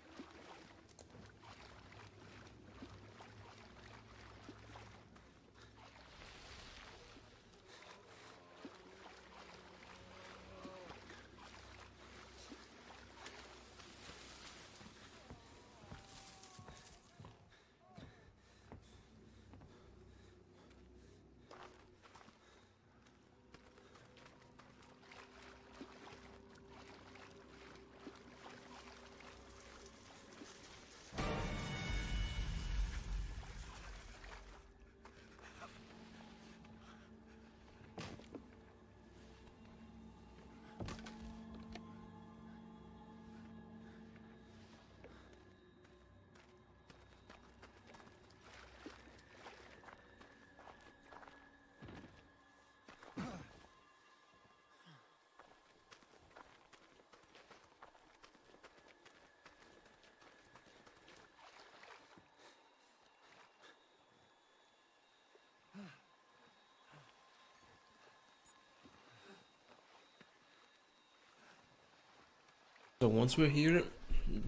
So once we're here,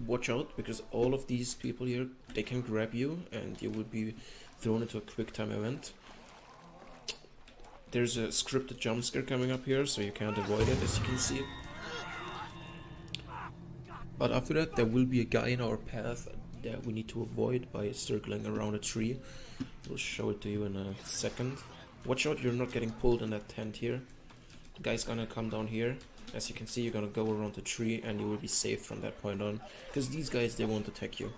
watch out, because all of these people here, they can grab you and you will be thrown into a quick time event. There's a scripted jump scare coming up here, so you can't avoid it, as you can see. But after that, there will be a guy in our path that we need to avoid by circling around a tree. We'll show it to you in a second. Watch out, you're not getting pulled in that tent here. The guy's gonna come down here. As you can see, you're gonna go around the tree and you will be safe from that point on. Because these guys, they won't attack you.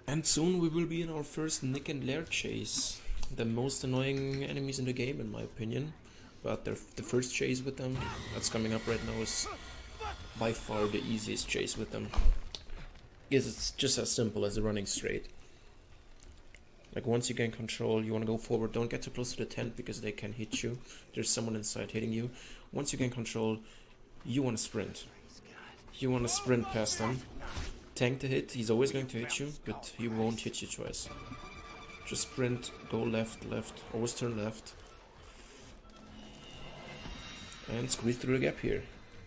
And soon we will be in our first Nick and Lair chase. The most annoying enemies in the game, in my opinion. But the first chase with them, that's coming up right now, is by far the easiest chase with them. Yes, it's just as simple as running straight. Like, once you gain control, you want to go forward. Don't get too close to the tent because they can hit you. There's someone inside hitting you. Once you gain control, you want to sprint. You want to sprint past them. tank the hit. He's always going to hit you, but he won't hit you twice. Just sprint, go left, left, always turn left. And squeeze through the gap here.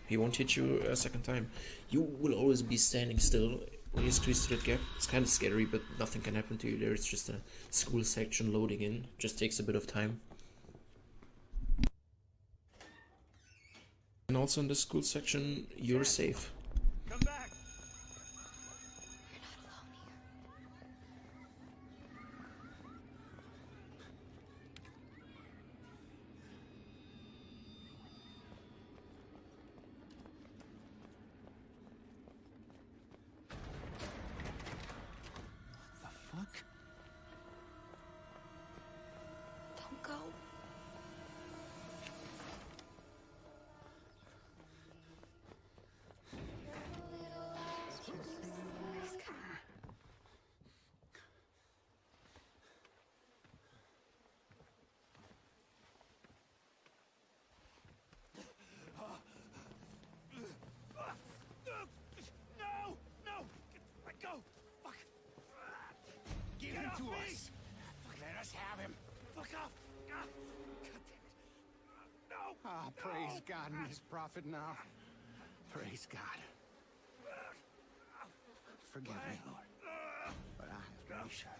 He won't hit you a second time. You will always be standing still when you squeeze through that gap. It's kind of scary, but nothing can happen to you there. It's just a school section loading in. Just takes a bit of time. And also in the school section, you're safe. Come back! Fuck? Don't go. No! No! Let go! Fuck! Give him to us. Let us have him. Fuck off! God damn it! No! Ah, praise God and his prophet now. Praise God. Forgive me, Lord. But I have to be sure.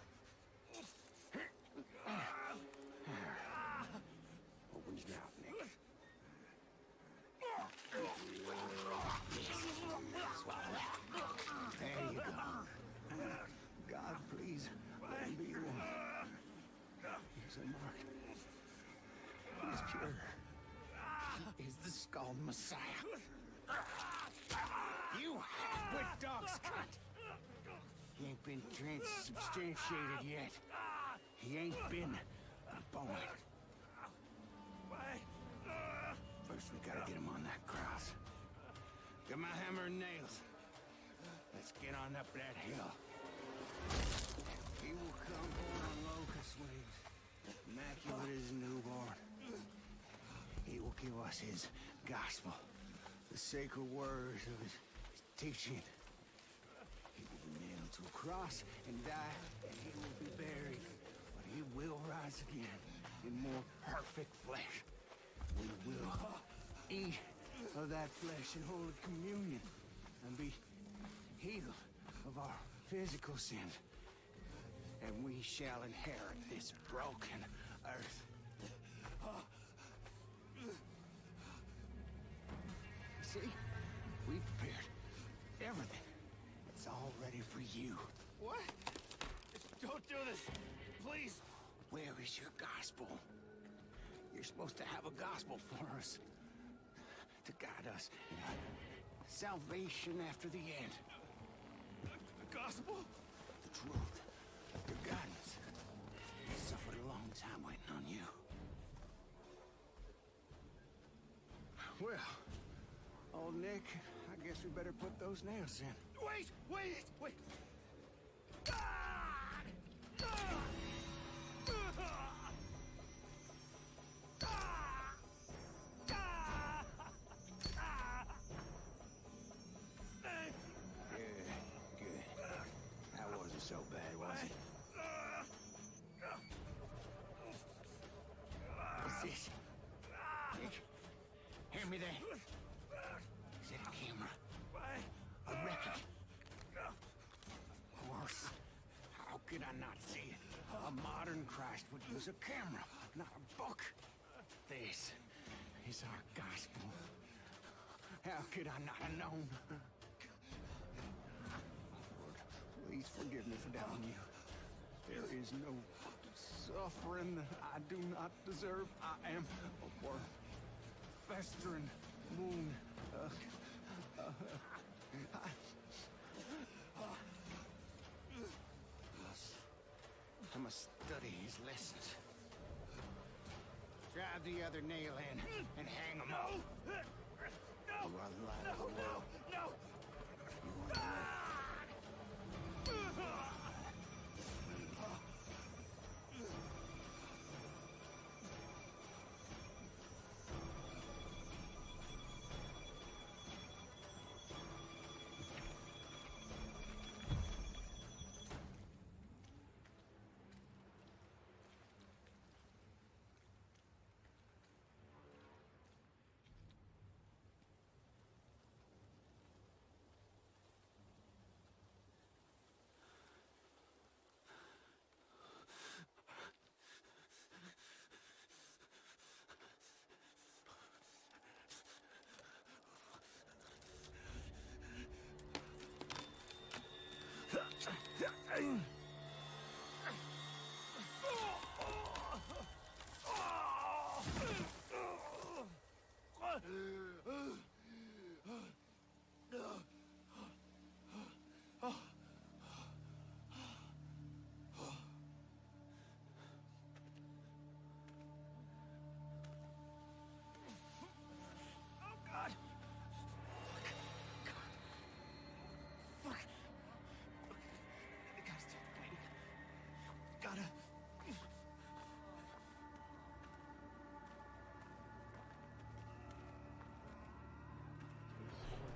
Open your mouth, Nick. Swallow it. There you go. God, please, let him be your one. He's a mark. He is pure. He is the skull Messiah. You half-wit dog cunt. He ain't been transubstantiated yet. He ain't been born. First, we gotta get him on that cross. Get my hammer and nails. Let's get on up that hill. He will come born on locust wings, immaculate as a newborn. He will give us his gospel, the sacred words of his teaching. He will be nailed to a cross and die, and he will be buried. But he will rise again in more perfect flesh. We will eat of that flesh in holy communion and be healed of our physical sins. And we shall inherit this broken earth. See? We prepared everything. It's all ready for you. What? Don't do this! Please! Where is your gospel? You're supposed to have a gospel for us. To guide us in our salvation after the end. The gospel? The truth. Your guidance. We suffered a long time waiting on you. Well, old Nick, I guess we better put those nails in. Wait! Wait! Wait! Good. That wasn't so bad, was it? What's this? Nick, hand me that. Is that a camera? A record? Of course. How could I not see it? A modern Christ would use a camera, not a book. This is our gospel. How could I not have known? Lord, please forgive me for doubting you. There is no suffering that I do not deserve. I am a worm, festering wound. I must study his lessons. Drive the other nail in and hang him up. You are the light of the world. No! You are the light.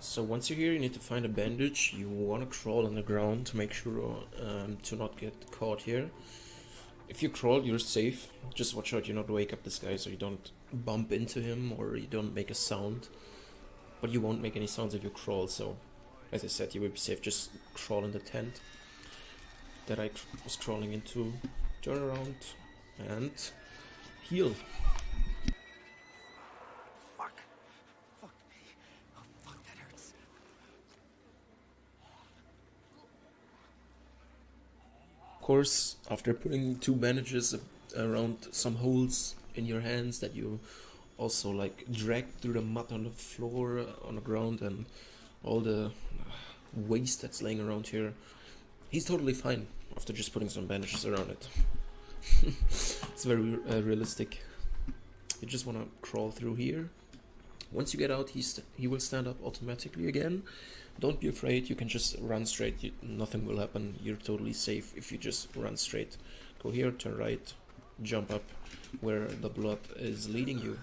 So once you're here, you need to find a bandage. You want to crawl on the ground to make sure to not get caught here. If you crawl, you're safe. Just watch out you not wake up this guy so you don't bump into him or you don't make a sound. But you won't make any sounds if you crawl, so as I said, you will be safe. Just crawl in the tent that I was crawling into. Turn around and heal. Fuck. Fuck me. Oh, fuck, that hurts. Of course, after putting 2 bandages around some holes in your hands that you also like drag through the mud on the floor, on the ground, and all the waste that's laying around here, he's totally fine after just putting some bandages around it. It's very realistic. You just want to crawl through here. Once you get out, he will stand up automatically again. Don't be afraid, you can just run straight, nothing will happen. You're totally safe if you just run straight. Go here, turn right, jump up where the blood is leading you.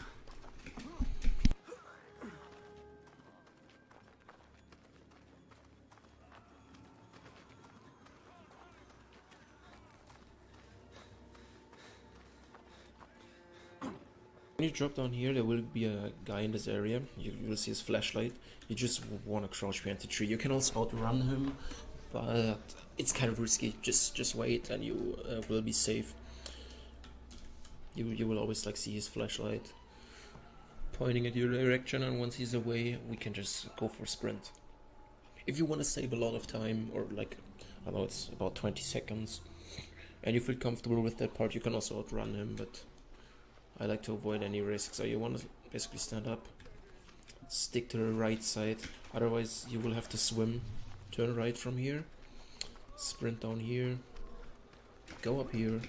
When you drop down here, there will be a guy in this area. You will see his flashlight. You just want to crouch behind the tree. You can also outrun him, but it's kind of risky. Just wait and you will be safe. You will always like see his flashlight pointing at your direction, and once he's away, we can just go for a sprint. If you want to save a lot of time, or like, I know it's about 20 seconds, and you feel comfortable with that part, you can also outrun him, but I like to avoid any risk. So you want to basically stand up, stick to the right side, otherwise you will have to swim. Turn right from here, sprint down here, go up here,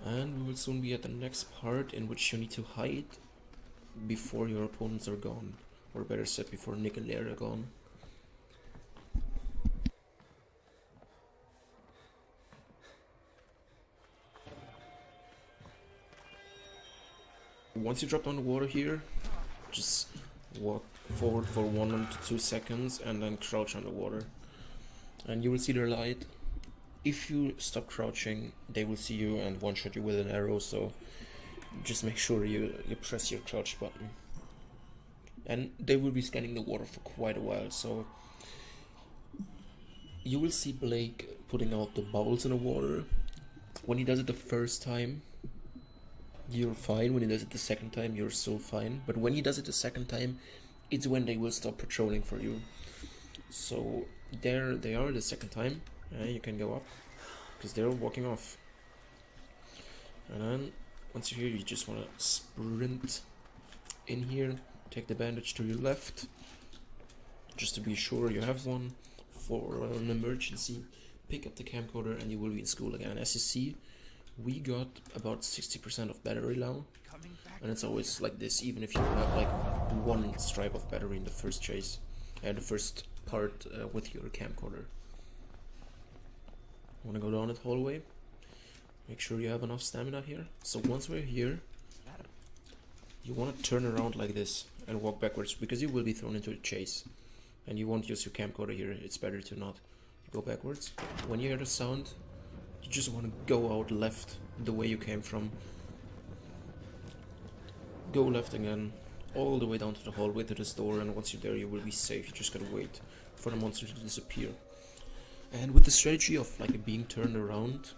and we will soon be at the next part in which you need to hide before your opponents are gone, or better said, before Nick and Leia are gone. Once you drop down the water here, just walk forward for 1 to 2 seconds and then crouch underwater, and you will see their light. If you stop crouching, they will see you and one-shot you with an arrow, so just make sure you press your crouch button. And they will be scanning the water for quite a while, so you will see Blake putting out the bubbles in the water. When he does it the first time, you're fine. When he does it the second time, you're so fine. But when he does it the second time, it's when they will stop patrolling for you. So there they are the second time. You can go up because they're walking off. And then once you're here, you just want to sprint in here, take the bandage to your left just to be sure you have one for an emergency. Pick up the camcorder and you will be in school again. As you see, we got about 60% of battery now, and it's always like this, even if you have like 1 stripe of battery in the first chase and the first part with your camcorder. Want to go down that hallway, make sure you have enough stamina here. So once we're here, you want to turn around like this and walk backwards, because you will be thrown into a chase and you won't use your camcorder here. It's better to not go backwards. When you hear the sound, you just want to go out left the way you came from. Go left again, all the way down to the hallway to this door, and once you're there you will be safe. You just gotta wait for the monster to disappear. And with the strategy of like being turned around,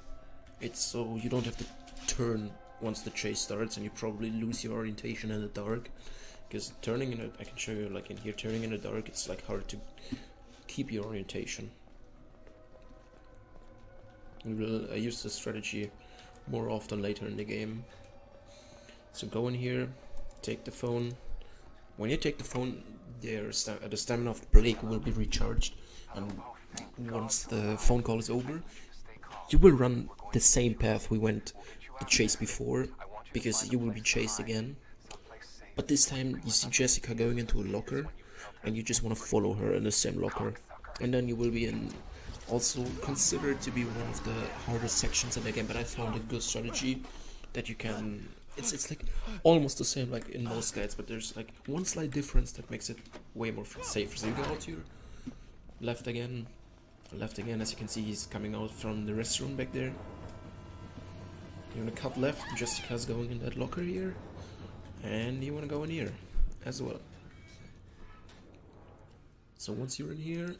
it's so you don't have to turn once the chase starts, and you probably lose your orientation in the dark. Because turning in I can show you like in here, turning in the dark, it's like hard to keep your orientation. We will use this strategy more often later in the game. So go in here, take the phone. When you take the phone, the stamina of Blake will be recharged, and once the phone call is over, you will run the same path we went the chase before, because you will be chased again. But this time you see Jessica going into a locker, and you just want to follow her in the same locker, and then you will be in also considered to be one of the hardest sections in the game. But I found a good strategy that you can it's like almost the same like in most guides, but there's like one slight difference that makes it way more safe. So you go out here, left again, as you can see he's coming out from the restroom back there. You want to cut left, Jessica's going in that locker here, and you want to go in here as well. So once you're in here,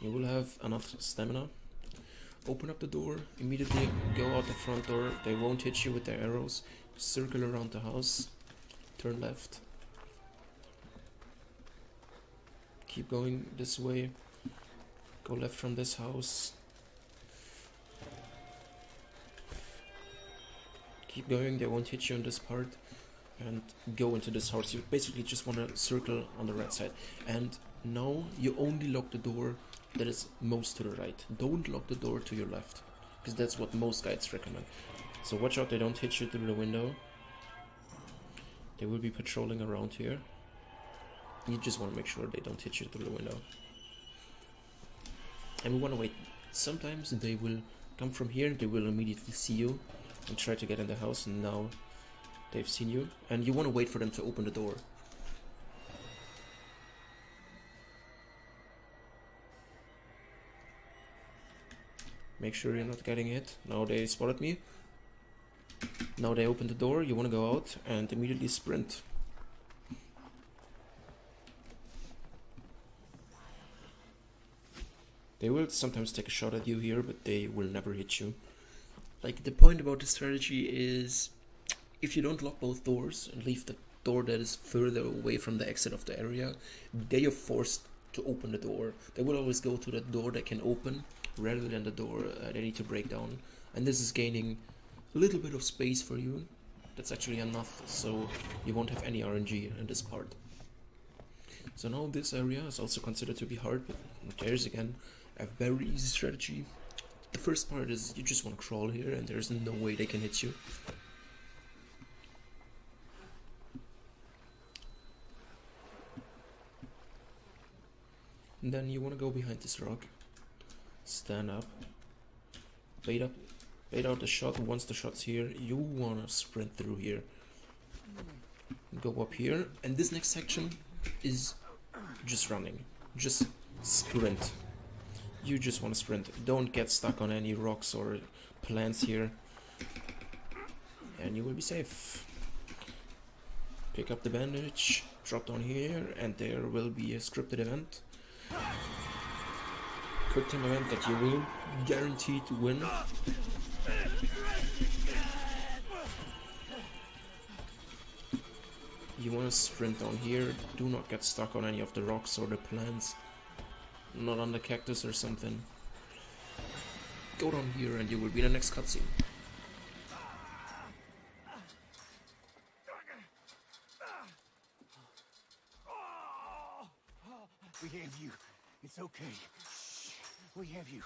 you will have enough stamina. Open up the door, immediately go out the front door. They won't hit you with their arrows. Circle around the house, turn left. Keep going this way. Go left from this house. Keep going, they won't hit you in this part. And go into this house. You basically just want to circle on the right side. And now you only lock the door that is most to the right. Don't lock the door to your left, because that's what most guides recommend. So watch out they don't hit you through the window. They will be patrolling around here. You just want to make sure they don't hit you through the window. And we want to wait. Sometimes they will come from here, they will immediately see you and try to get in the house, and now they've seen you. And you want to wait for them to open the door. Make sure you're not getting hit. Now they spotted me. Now they open the door, you want to go out and immediately sprint. They will sometimes take a shot at you here, but they will never hit you. Like, the point about the strategy is, if you don't lock both doors and leave the door that is further away from the exit of the area, they are forced to open the door. They will always go to the door they can open rather than the door they need to break down. And this is gaining a little bit of space for you. That's actually enough, so you won't have any RNG in this part. So now this area is also considered to be hard, but there's again a very easy strategy. The first part is you just want to crawl here and there's no way they can hit you. And then you want to go behind this rock, stand up, bait out the shot. Once the shot's here, you want to sprint through here. Go up here, and this next section is just running. Just sprint. You just want to sprint. Don't get stuck on any rocks or plants here, and you will be safe. Pick up the bandage, drop down here, and there will be a scripted event. Quick time event that you will guarantee to win. You want to sprint down here. Do not get stuck on any of the rocks or the plants. Not on the cactus or something. Go down here and you will be in the next cutscene. We have you. It's okay. We have you.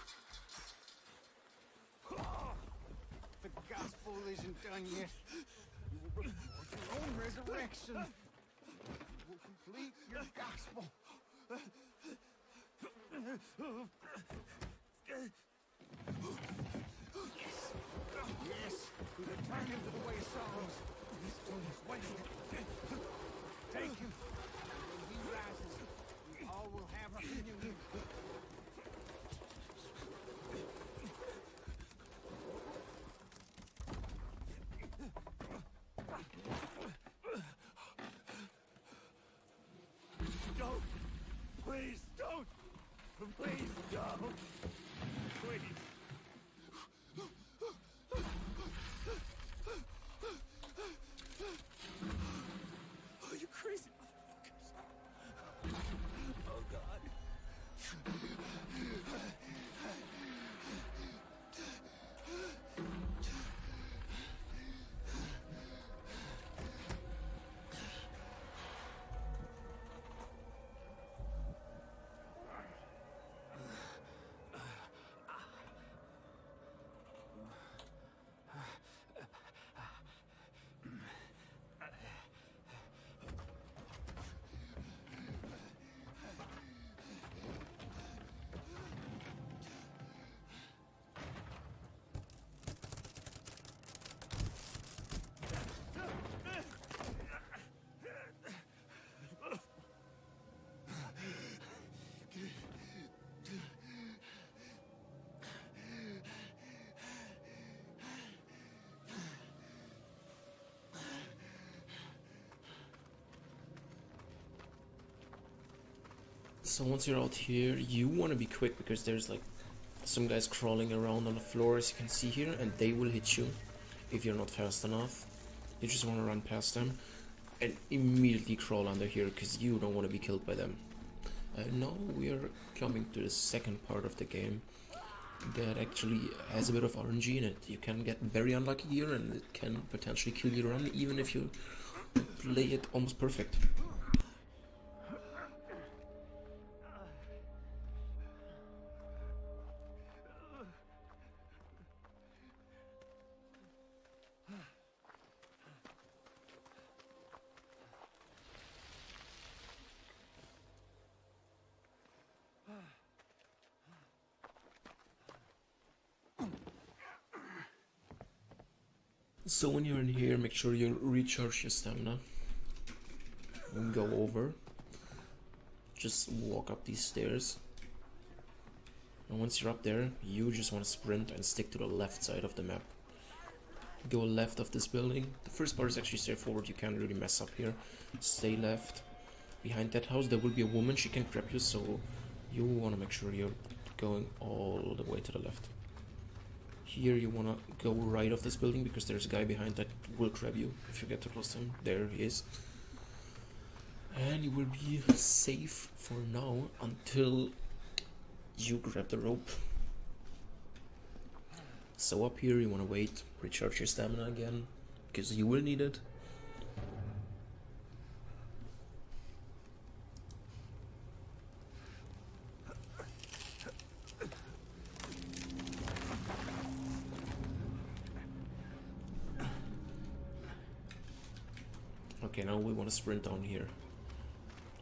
The gospel isn't done yet. You will report your own resurrection. You will complete your gospel. Yes, we return him to the way of sorrows. He's doing his way. Take him. When he rises, we all will have a reunion. Don't! Please don't! Please don't! Please! Oh, you crazy motherfuckers. Oh, God. So once you're out here, you want to be quick because there's like some guys crawling around on the floor, as you can see here, and they will hit you if you're not fast enough. You just want to run past them and immediately crawl under here because you don't want to be killed by them. Now we are coming to the second part of the game that actually has a bit of RNG in it. You can get very unlucky here and it can potentially kill your run even if you play it almost perfect. So when you're in here, make sure you recharge your stamina and go over. Just walk up these stairs, and once you're up there, you just want to sprint and stick to the left side of the map. Go left of this building. The first part is actually straightforward, you can't really mess up here. Stay left. Behind that house there will be a woman, she can grab you, so you want to make sure you're going all the way to the left. Here you want to go right of this building because there's a guy behind that will grab you if you get too close to him. There he is. And you will be safe for now until you grab the rope. So up here you want to wait, recharge your stamina again, because you will need it. Okay, now we want to sprint down here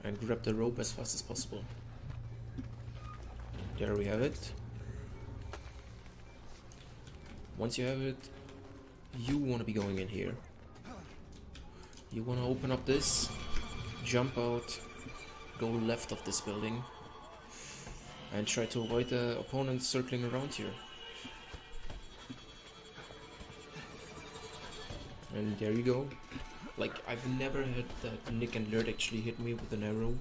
and grab the rope as fast as possible. There we have it. Once you have it, you want to be going in here. You want to open up this, jump out, go left of this building, and try to avoid the opponents circling around here. And there you go. Like, I've never had that Nick and Lert actually hit me with an arrow.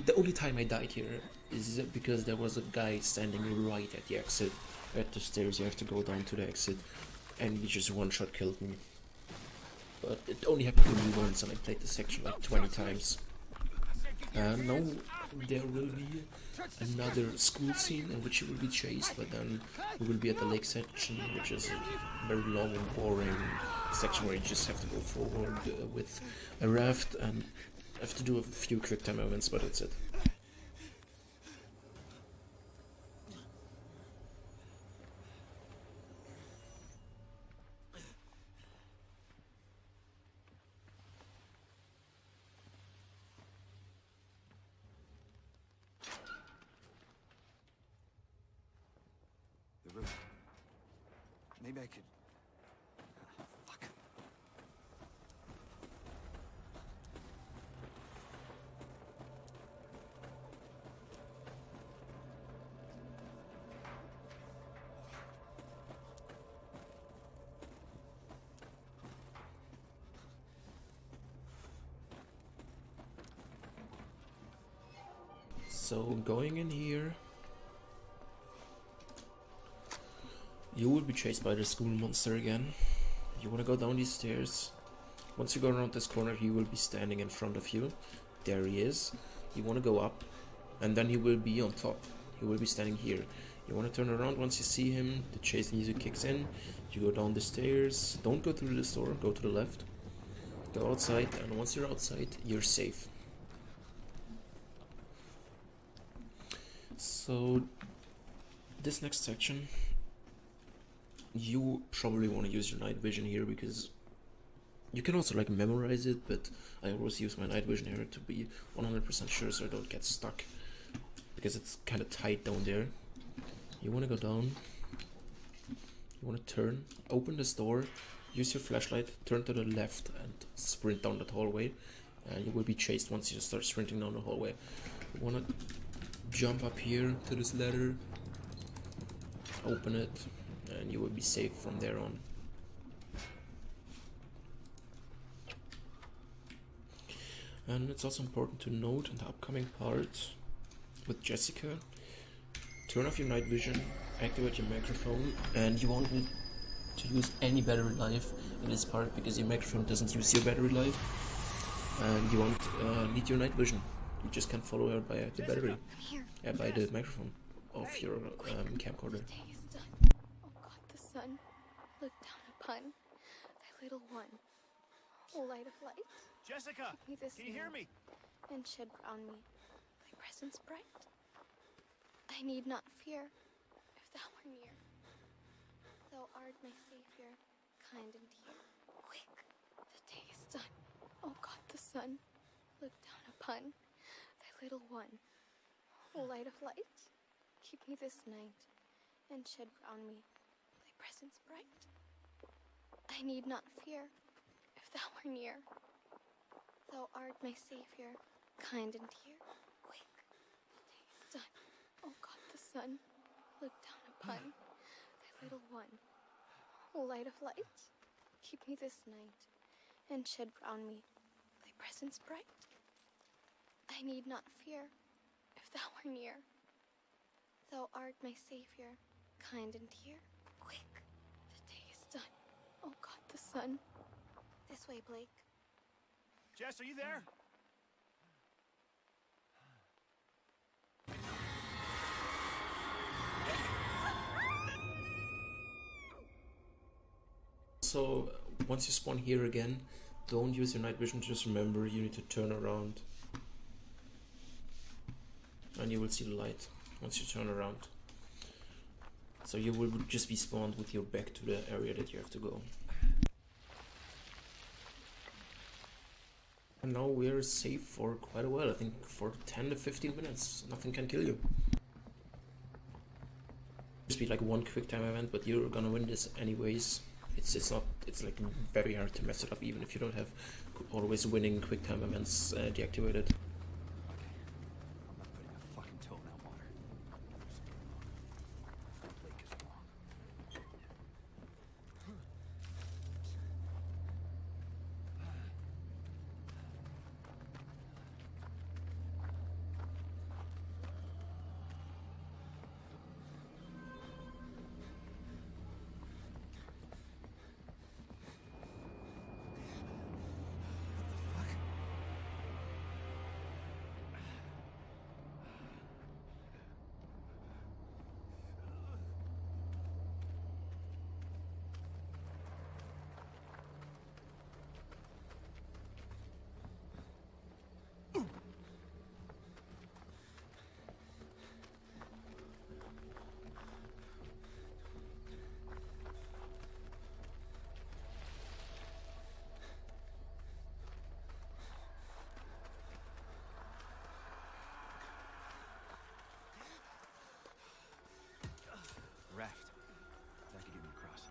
The only time I died here is because there was a guy standing right at the exit. At the stairs, you have to go down to the exit, and he just one-shot killed me. But it only happened to me once, and I played this section like 20 times. And now there will be another school scene in which you will be chased, but then we will be at the lake section, which is a very long and boring section where you just have to go forward with a raft and have to do a few quick time events, but that's it. The roof. Maybe I could... Fuck. So going in here, you will be chased by the school monster again. You want to go down these stairs. Once you go around this corner, he will be standing in front of you. There he is. You want to go up, and then he will be on top. He will be standing here. You want to turn around once you see him. The chase music kicks in. You go down the stairs. Don't go through this door. Go to the left. Go outside, and once you're outside, you're safe. So this next section, you probably want to use your night vision here because you can also like memorize it, but I always use my night vision here to be 100% sure so I don't get stuck because it's kind of tight down there. You want to go down, you want to turn, open this door, use your flashlight, turn to the left and sprint down that hallway, and you will be chased once you start sprinting down the hallway. You want to jump up here to this ladder, open it, and you will be safe from there on. And it's also important to note in the upcoming part with Jessica, turn off your night vision, activate your microphone, and you won't need to use any battery life in this part because your microphone doesn't use your battery life, and you won't need your night vision. You just can follow her by the battery, by the microphone of your camcorder. The day is done. Oh God, the sun, look down upon thy little one. O light of light, Jessica, keep me this can you hear night, me? and shed round me thy presence bright. I need not fear if thou art near. Thou art my savior, kind and dear. Quick, the day is done. O God, the sun, look down upon thy little one. O light of light, keep me this night, and shed round me thy presence bright. I need not fear if thou art near. Thou art my savior, kind and dear. Quick, the day is done. O God, the sun, look down upon thy little one. O light of light, keep me this night, and shed round me thy presence bright. I need not fear if thou art near. Thou art my savior, kind and dear. Quick, the day is done. O God, the sun. This way, Blake. Jess, are you there? So once you spawn here again, don't use your night vision, just remember you need to turn around. And you will see the light once you turn around. So you will just be spawned with your back to the area that you have to go. And now we're safe for quite a while, I think for 10 to 15 minutes. Nothing can kill you. Just be like one quick time event, but you're gonna win this anyways. It's like very hard to mess it up even if you don't have always winning quick time events deactivated. Raft. That could get me across.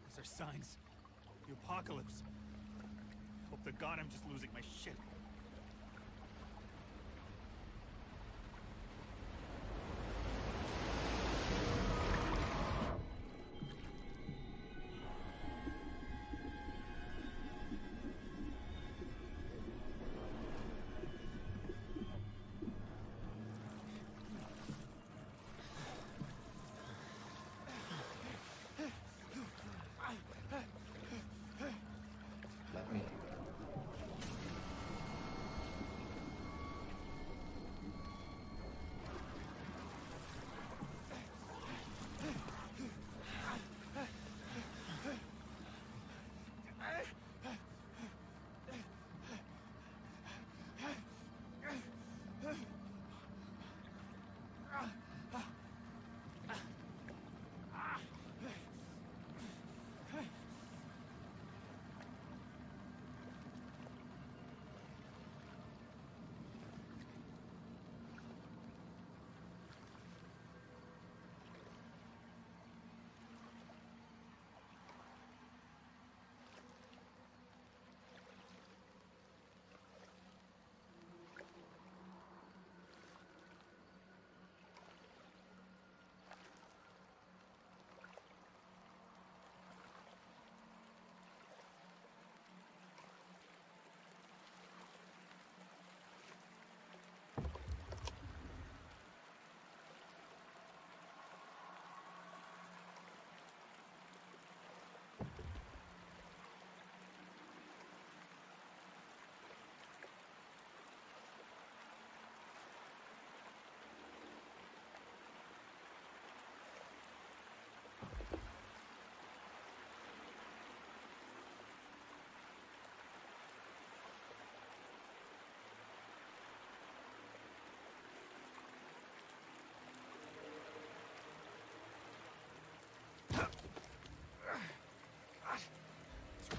These are signs. The apocalypse. to God, I'm just losing my shit. Let me.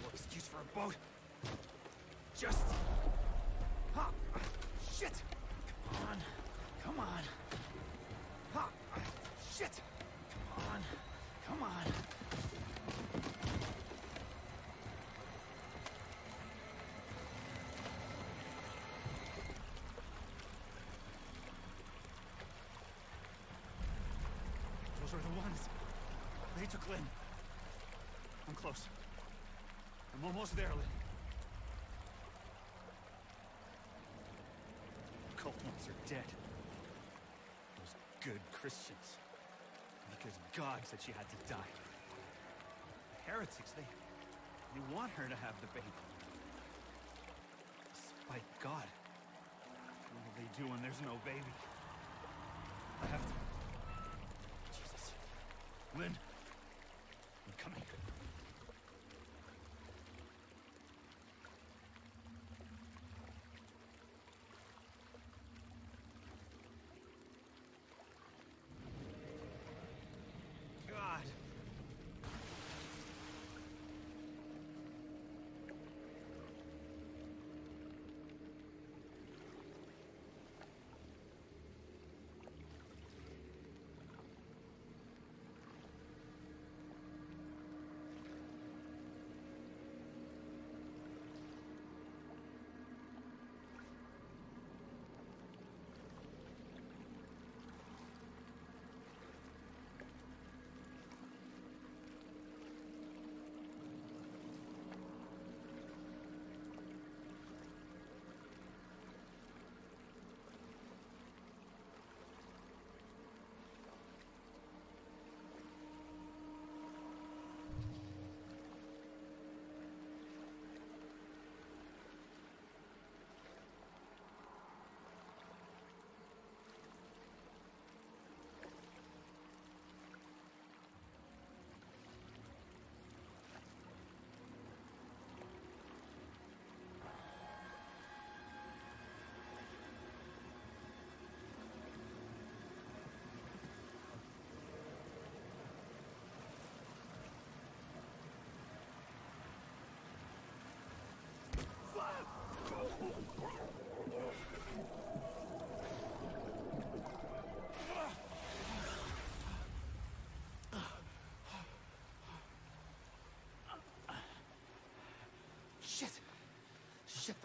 More excuse for a boat. Just... Ha! Shit! Come on. Come on. Ha! Shit! Come on. Come on. Those are the ones. They took Lynn. I'm close. I'm almost there, Lynn. The cult ones are dead. Those good Christians. Because God said she had to die. The heretics, they want her to have the baby. Despite God. What will they do when there's no baby? I have to... Jesus. Lynn. I'm coming. God.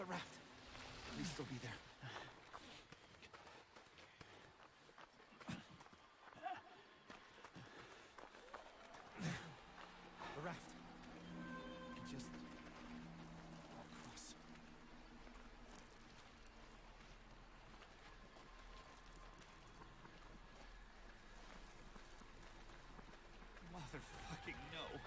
The raft. Please still be there. The raft. Just across. Motherfucking no.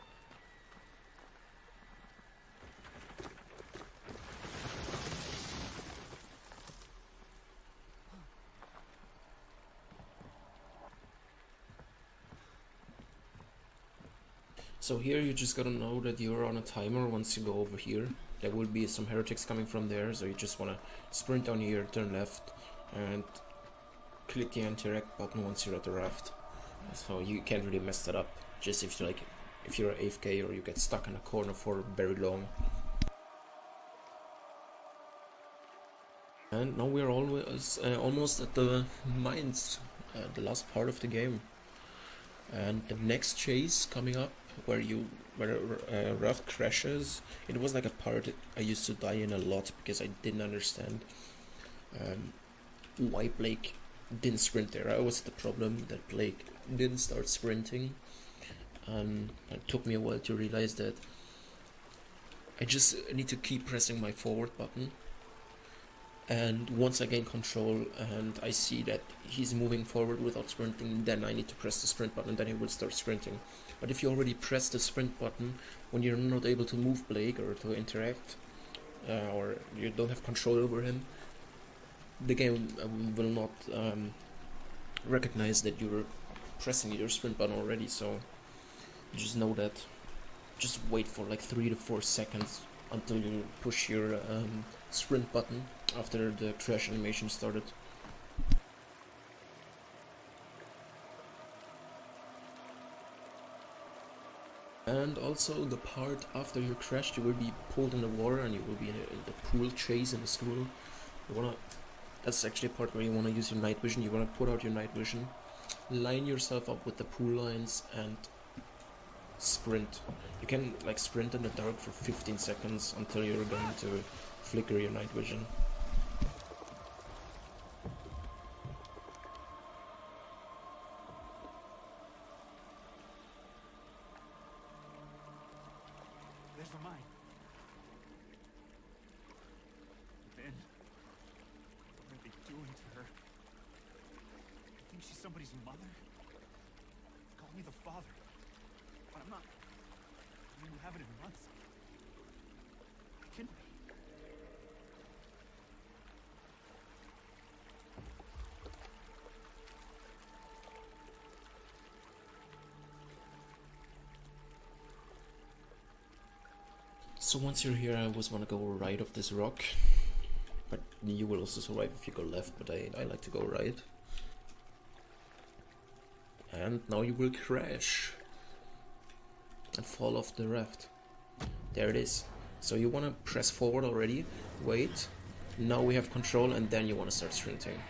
So here you just gotta know that you're on a timer once you go over here. There will be some heretics coming from there, so you just wanna sprint down here, turn left, and click the interact button once you're at the raft. So you can't really mess that up, just if you're AFK or you get stuck in a corner for very long. And now we're almost at the mines, the last part of the game. And the next chase coming up, where a raft crashes, it was like a part I used to die in a lot because I didn't understand why Blake didn't sprint there. I was the problem that Blake didn't start sprinting. It took me a while to realize that I just need to keep pressing my forward button, and once I gain control and I see that he's moving forward without sprinting, then I need to press the sprint button and then he will start sprinting. But if you already press the sprint button when you're not able to move Blake or to interact, or you don't have control over him, the game will not recognize that you're pressing your sprint button already. So just know that. Just wait for like 3 to 4 seconds until you push your sprint button after the crash animation started. And also the part after you crashed, you will be pulled in the water and you will be in the pool chase in the school. That's actually a part where you wanna use your night vision. You wanna put out your night vision, line yourself up with the pool lines, and sprint. You can like sprint in the dark for 15 seconds until you're going to flicker your night vision. There's the mine. Then, what are they doing to her? I think she's somebody's mother. Call me the father. But I'm not. I mean, we haven't in months. Can we? So once you're here, I always want to go right of this rock, but you will also survive if you go left, but I like to go right. And now you will crash and fall off the raft. There it is. So you want to press forward already, wait, now we have control, and then you want to start sprinting.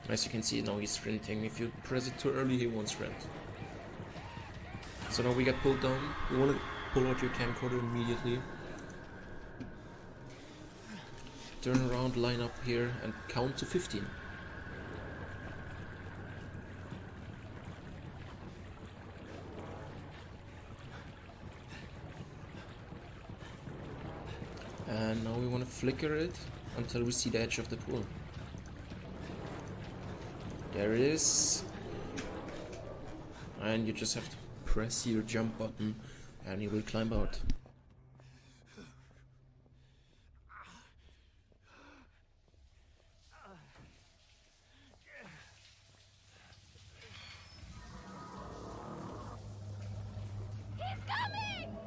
As you can see, now he's sprinting. If you press it too early, he won't sprint. So now we get pulled down. You want to pull out your camcorder immediately. Turn around, line up here, and count to 15. And now we want to flicker it until we see the edge of the pool. There it is. And you just have to press your jump button and you will climb out. He's coming!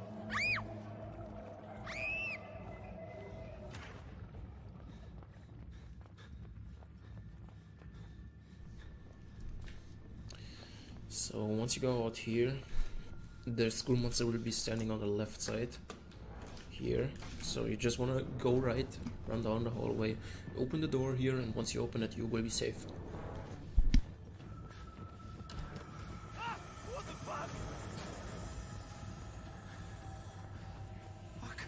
So once you go out here, the school monster will be standing on the left side here. So you just want to go right, run down the hallway, open the door here, and once you open it, you will be safe. What the fuck? Fuck.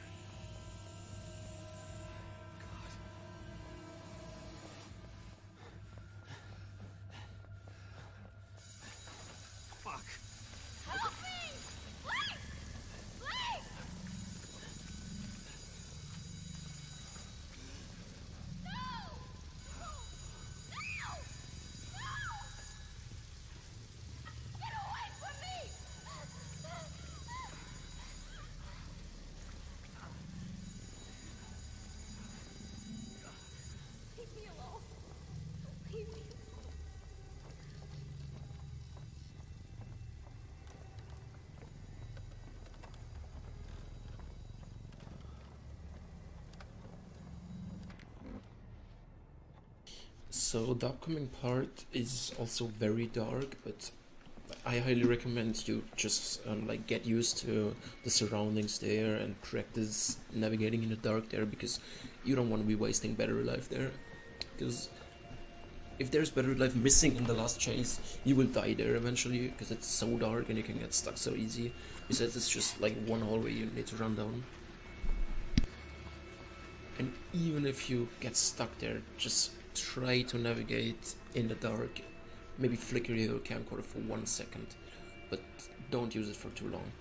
Leave me alone. Leave me alone. So the upcoming part is also very dark, but I highly recommend you just like get used to the surroundings there and practice navigating in the dark there, because you don't want to be wasting battery life there. Because if there's battery life missing in the last chase, you will die there eventually, because it's so dark and you can get stuck so easy. Besides, it's just like one hallway you need to run down. And even if you get stuck there, just try to navigate in the dark. Maybe flicker your camcorder for 1 second, but don't use it for too long.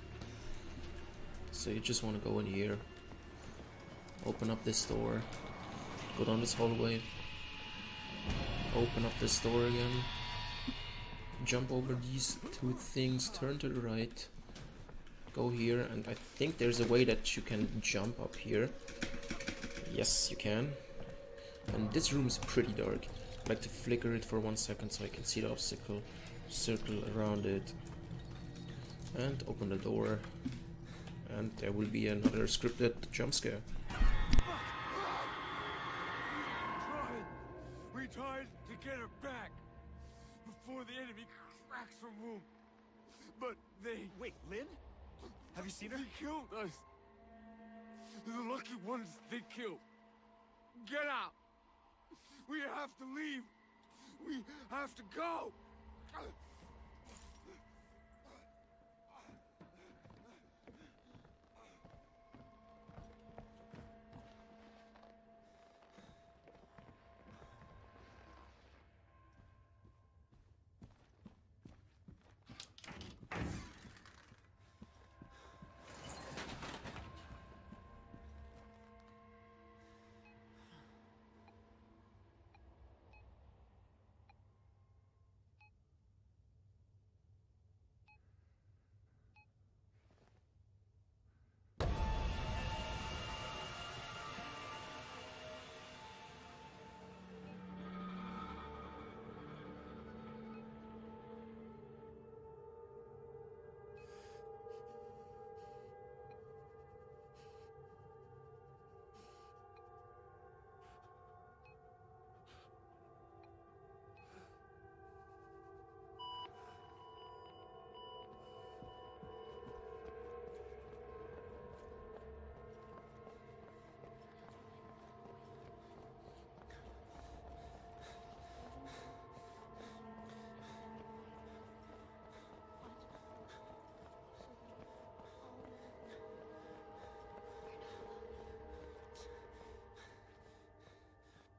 So you just want to go in here, open up this door, go down this hallway, open up this door again, jump over these two things, turn to the right, go here, and I think there's a way that you can jump up here. Yes, you can. And this room is pretty dark. I like to flicker it for 1 second so I can see the obstacle, circle around it, and open the door, and there will be another scripted jump scare. We tried to get her back before the enemy cracks her womb, but they... Wait, Lynn? Have you seen her? They killed us. They're the lucky ones they killed. Get out. We have to leave. We have to go.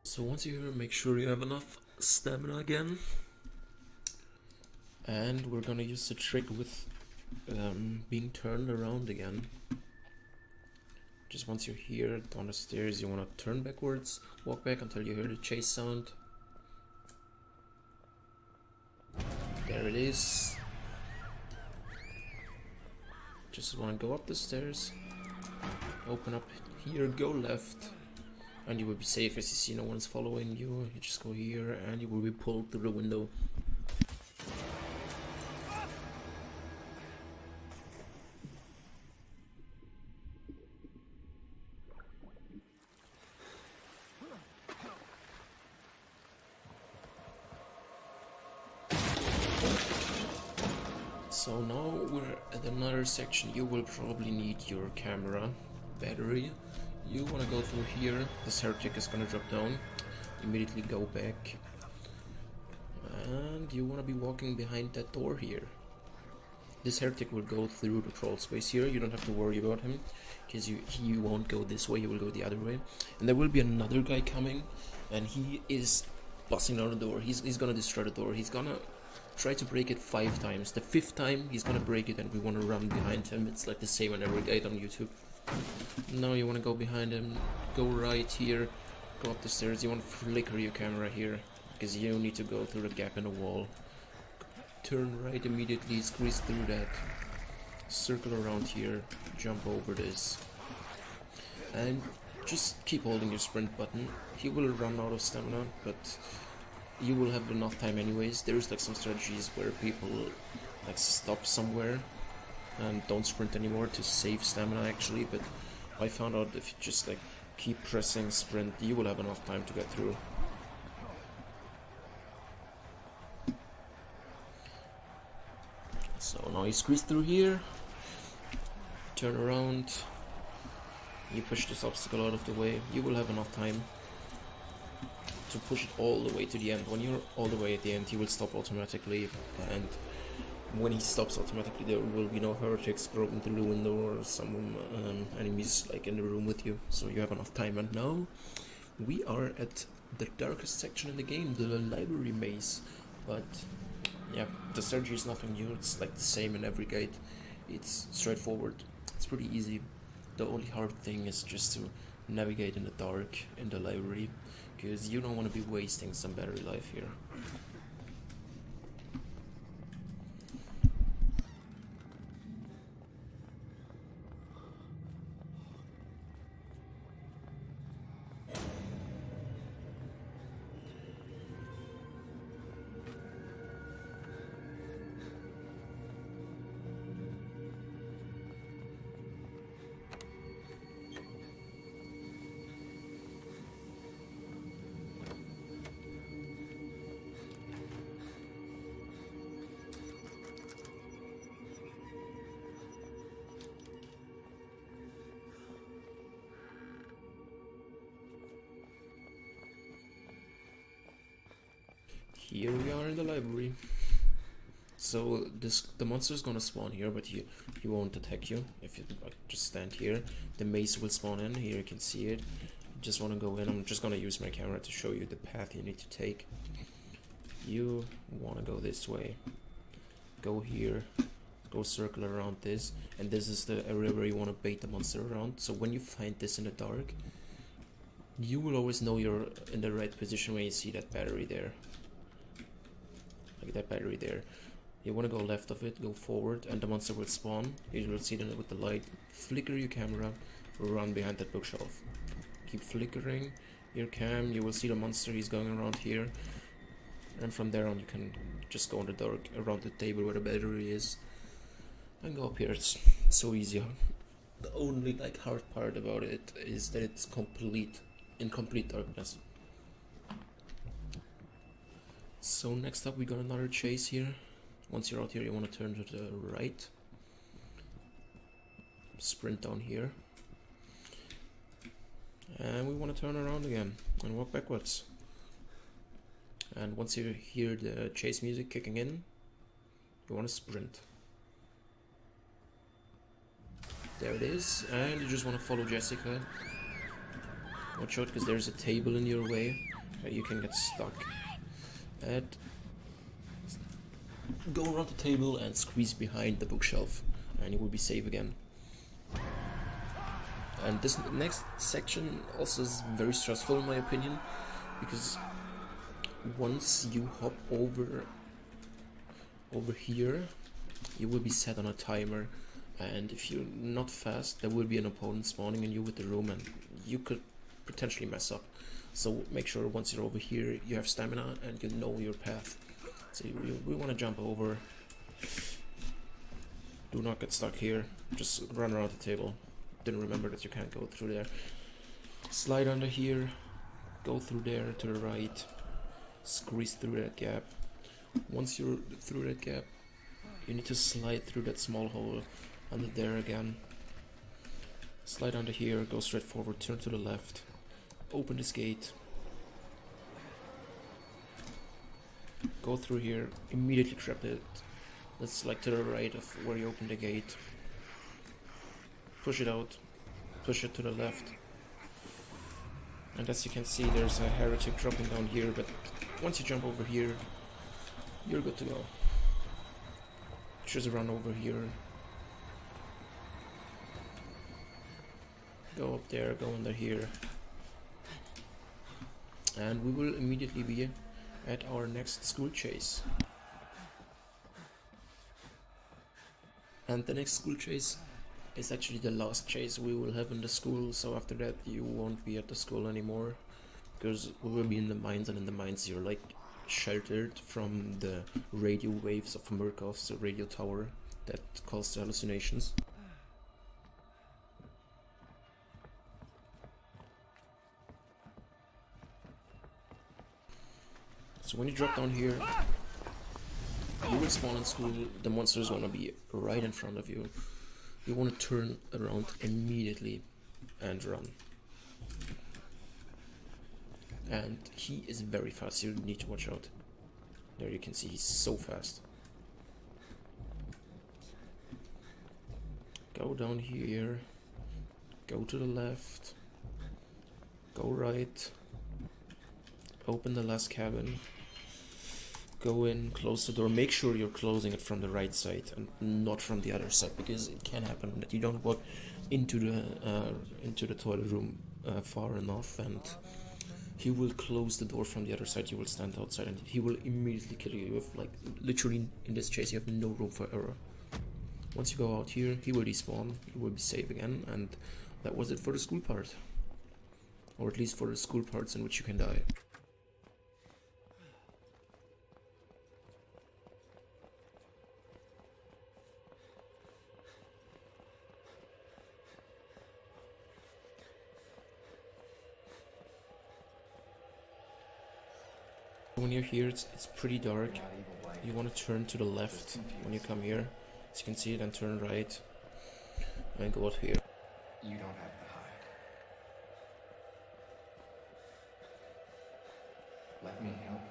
So once you're here, make sure you have enough stamina again. And we're gonna use the trick with being turned around again. Just once you're here down the stairs, you want to turn backwards, walk back until you hear the chase sound. There it is. Just want to go up the stairs, open up here, go left, and you will be safe as you see no one's following you. You just go here and you will be pulled through the window. So now we're at another section. You will probably need your camera battery. You want to go through here. This heretic is gonna drop down. Immediately go back. And you want to be walking behind that door here. This heretic will go through the crawl space here. You don't have to worry about him, because he won't go this way, he will go the other way. And there will be another guy coming, and he is busting down the door. He's gonna destroy the door. He's gonna try to break it 5 times. The 5th time he's gonna break it and we want to run behind him. It's like the same on every guide on YouTube. Now you want to go behind him, go right here, go up the stairs. You want to flicker your camera here, because you need to go through the gap in the wall. Turn right immediately, squeeze through that, circle around here, jump over this. And just keep holding your sprint button. He will run out of stamina, but you will have enough time anyways. There's like some strategies where people like stop somewhere and don't sprint anymore to save stamina actually, but I found out if you just like keep pressing sprint, you will have enough time to get through. So now you squeeze through here, turn around, you push this obstacle out of the way, you will have enough time to push it all the way to the end. When you're all the way at the end, he will stop automatically, and when he stops automatically, there will be no heretics broken through the window or some enemies like in the room with you, so you have enough time. And now we are at the darkest section in the game, the library maze. But yeah, the strategy is nothing new, it's like the same in every gate. It's straightforward, it's pretty easy. The only hard thing is just to navigate in the dark in the library, because you don't want to be wasting some battery life here. Here we are in the library. So the monster is gonna spawn here, but he won't attack you if you like, just stand here. The maze will spawn in. Here you can see it. You just want to go in. I'm just gonna use my camera to show you the path you need to take. You want to go this way. Go here. Go circle around this, and this is the area where you want to bait the monster around. So when you find this in the dark, you will always know you're in the right position when you see that battery there. Like that battery there. You want to go left of it, go forward, and the monster will spawn. You will see them with the light. Flicker your camera, run behind that bookshelf. Keep flickering your cam, you will see the monster, he's going around here. And from there on you can just go in the dark around the table where the battery is. And go up here, it's so easy. The only like hard part about it is that it's in complete darkness. So next up we got another chase here. Once you're out here you want to turn to the right. Sprint down here. And we want to turn around again and walk backwards. And once you hear the chase music kicking in, you want to sprint. There it is, and you just want to follow Jessica. Watch out, because there's a table in your way. You can get stuck. And go around the table and squeeze behind the bookshelf, and you will be safe again. And this next section also is very stressful in my opinion, because once you hop over here, you will be set on a timer, and if you're not fast, there will be an opponent spawning in you with the room, and you could potentially mess up. So make sure once you're over here, you have stamina and you know your path. So we want to jump over. Do not get stuck here. Just run around the table. Didn't remember that you can't go through there. Slide under here. Go through there to the right. Squeeze through that gap. Once you're through that gap, you need to slide through that small hole under there again. Slide under here. Go straight forward. Turn to the left. Open this gate. Go through here. Immediately grab it. That's like to the right of where you open the gate. Push it out. Push it to the left. And as you can see, there's a heretic dropping down here, but once you jump over here, you're good to go. Just run over here. Go up there, go under here. And we will immediately be at our next school chase. And the next school chase is actually the last chase we will have in the school, so after that you won't be at the school anymore, because we will be in the mines, and in the mines you're like sheltered from the radio waves of Murkov's radio tower that cause the hallucinations. So when you drop down here, you will spawn in school, the monster is gonna be right in front of you. You want to turn around immediately and run. And he is very fast, you need to watch out. There you can see he's so fast. Go down here, go to the left, go right, open the last cabin, go in, close the door, make sure you're closing it from the right side and not from the other side, because it can happen that you don't walk into the toilet room far enough, and he will close the door from the other side. You will stand outside and he will immediately kill you. You have, like, literally in this chase you have no room for error. Once you go out here, he will despawn, you will be safe again, and that was it for the school part. Or at least for the school parts in which you can die. When you're here, it's pretty dark. You want to turn to the left when you come here, as you can see, then turn right and go out here. You don't have to hide. Let me help you.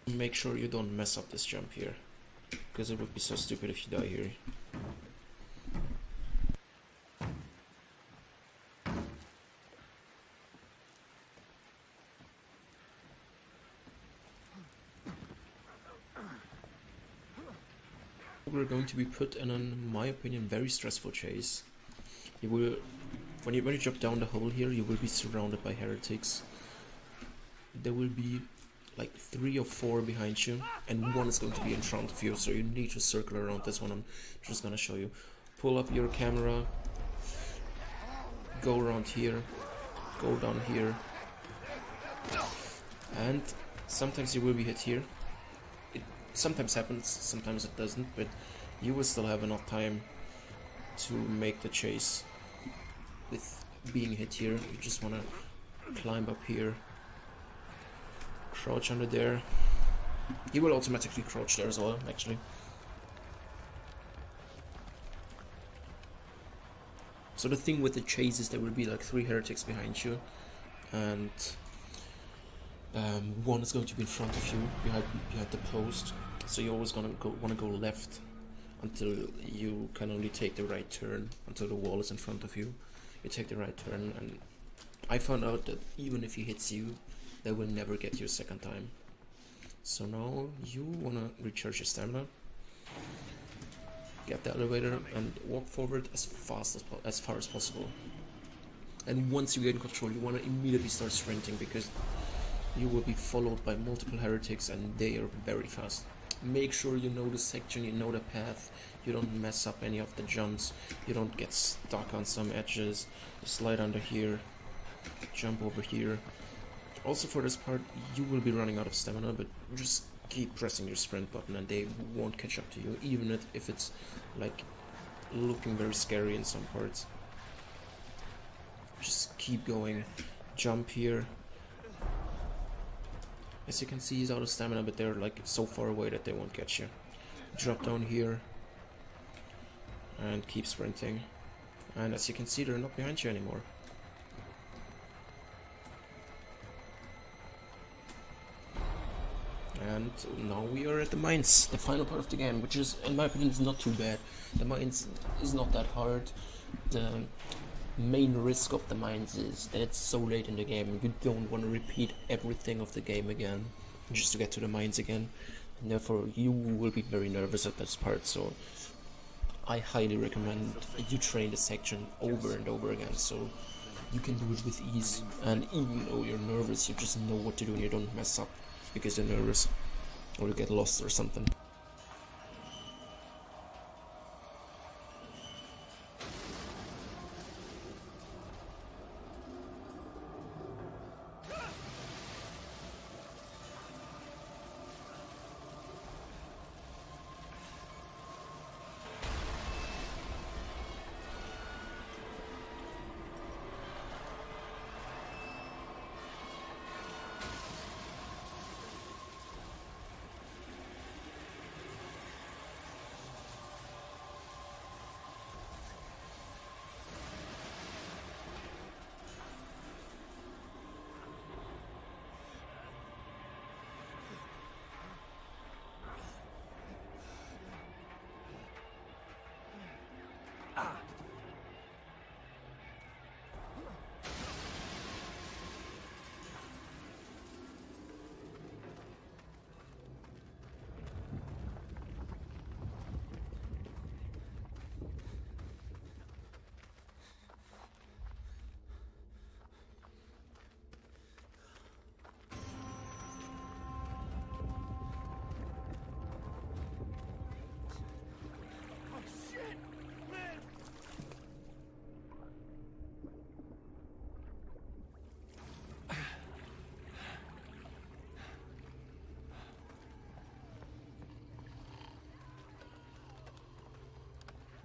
Make sure you don't mess up this jump here, because it would be so stupid if you die here. We're going to be put in my opinion, very stressful chase. You will, when you drop down the hole here, you will be surrounded by heretics. There will be like 3 or 4 behind you, and one is going to be in front of you, so you need to circle around this one. I'm just gonna show you. Pull up your camera, go around here, go down here, and sometimes you will be hit here. It sometimes happens, sometimes it doesn't, but you will still have enough time to make the chase with being hit here. You just want to climb up here, crouch under there. He will automatically crouch there as well, actually. So the thing with the chase is there will be like 3 heretics behind you, and one is going to be in front of you, behind the post. So you're always want to go left until you can only take the right turn, until the wall is in front of you. You take the right turn, and I found out that even if he hits you, they will never get you a second time. So now you want to recharge your stamina, get the elevator, and walk forward as far as possible. And once you get in control, you want to immediately start sprinting, because you will be followed by multiple heretics and they are very fast. Make sure you know the section, you know the path, you don't mess up any of the jumps, you don't get stuck on some edges. You slide under here, jump over here. Also for this part, you will be running out of stamina, but just keep pressing your sprint button and they won't catch up to you, even if it's like looking very scary in some parts. Just keep going, jump here. As you can see, he's out of stamina, but they're like so far away that they won't catch you. Drop down here and keep sprinting. And as you can see, they're not behind you anymore. And now we are at the mines, the final part of the game, which is, in my opinion, is not too bad. The mines is not that hard. The main risk of the mines is that it's so late in the game, you don't want to repeat everything of the game again just to get to the mines again, and therefore you will be very nervous at this part. So I highly recommend you train the section over and over again, so you can do it with ease. And even though you're nervous, you just know what to do and you don't mess up because you're nervous or you get lost or something.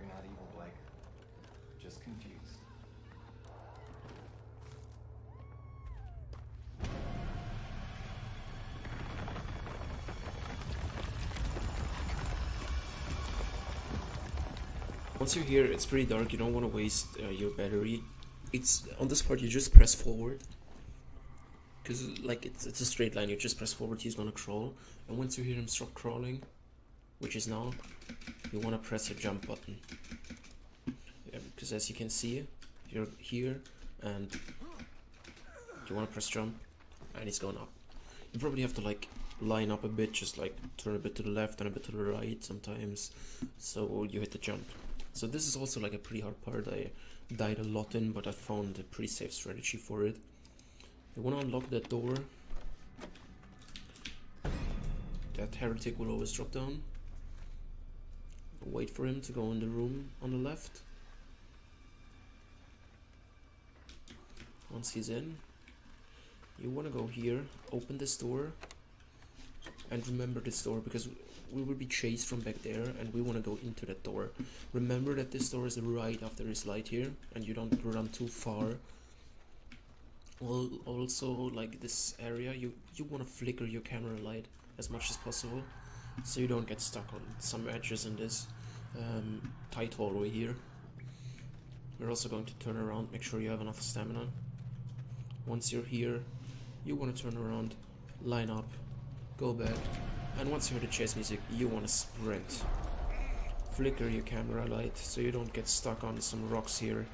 You're not evil, Blake. Just confused. Once you're here, it's pretty dark, you don't want to waste your battery. It's on this part you just press forward, because like it's a straight line, you just press forward, he's gonna crawl. And once you hear him stop crawling, which is now, you want to press your jump button. Yeah, because as you can see, you're here and you want to press jump and he's going up. You probably have to like line up a bit, just like turn a bit to the left and a bit to the right sometimes, so you hit the jump. So this is also like a pretty hard part. I died a lot in, but I found a pretty safe strategy for it. You want to unlock that door. That heretic will always drop down. Wait for him to go in the room on the left. Once he's in, you want to go here, open this door, and remember this door, because we will be chased from back there and we want to go into that door. Remember that this door is right after this light here and you don't run too far. Well, also like this area, you want to flicker your camera light as much as possible so you don't get stuck on some edges in this tight hallway here. We're also going to turn around, make sure you have enough stamina. Once you're here, you want to turn around, line up, go back, and once you hear the chase music, you want to sprint. Flicker your camera light so you don't get stuck on some rocks here.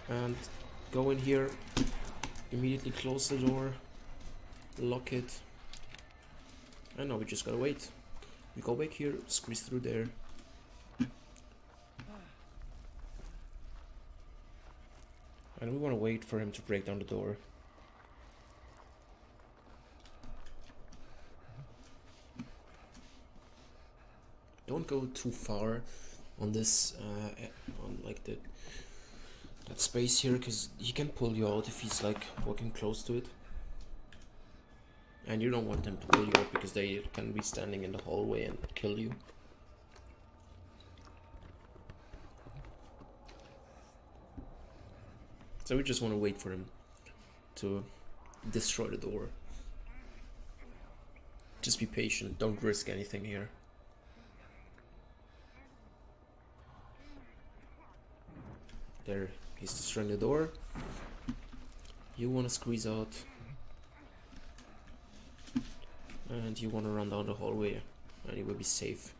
And go in here, immediately close the door, lock it, and now we just gotta wait. We go back here, squeeze through there. And we want to wait for him to break down the door. Don't go too far on this, on like that space here, because he can pull you out if he's like walking close to it. And you don't want them to pull you out because they can be standing in the hallway and kill you. So we just want to wait for him to destroy the door. Just be patient, don't risk anything here. There, he's destroying the door. You want to squeeze out. And you want to run down the hallway and you will be safe.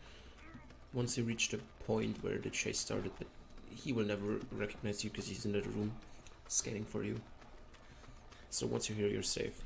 Once you reach the point where the chase started, but he will never recognize you because he's in the room scanning for you. So once you're here, you're safe.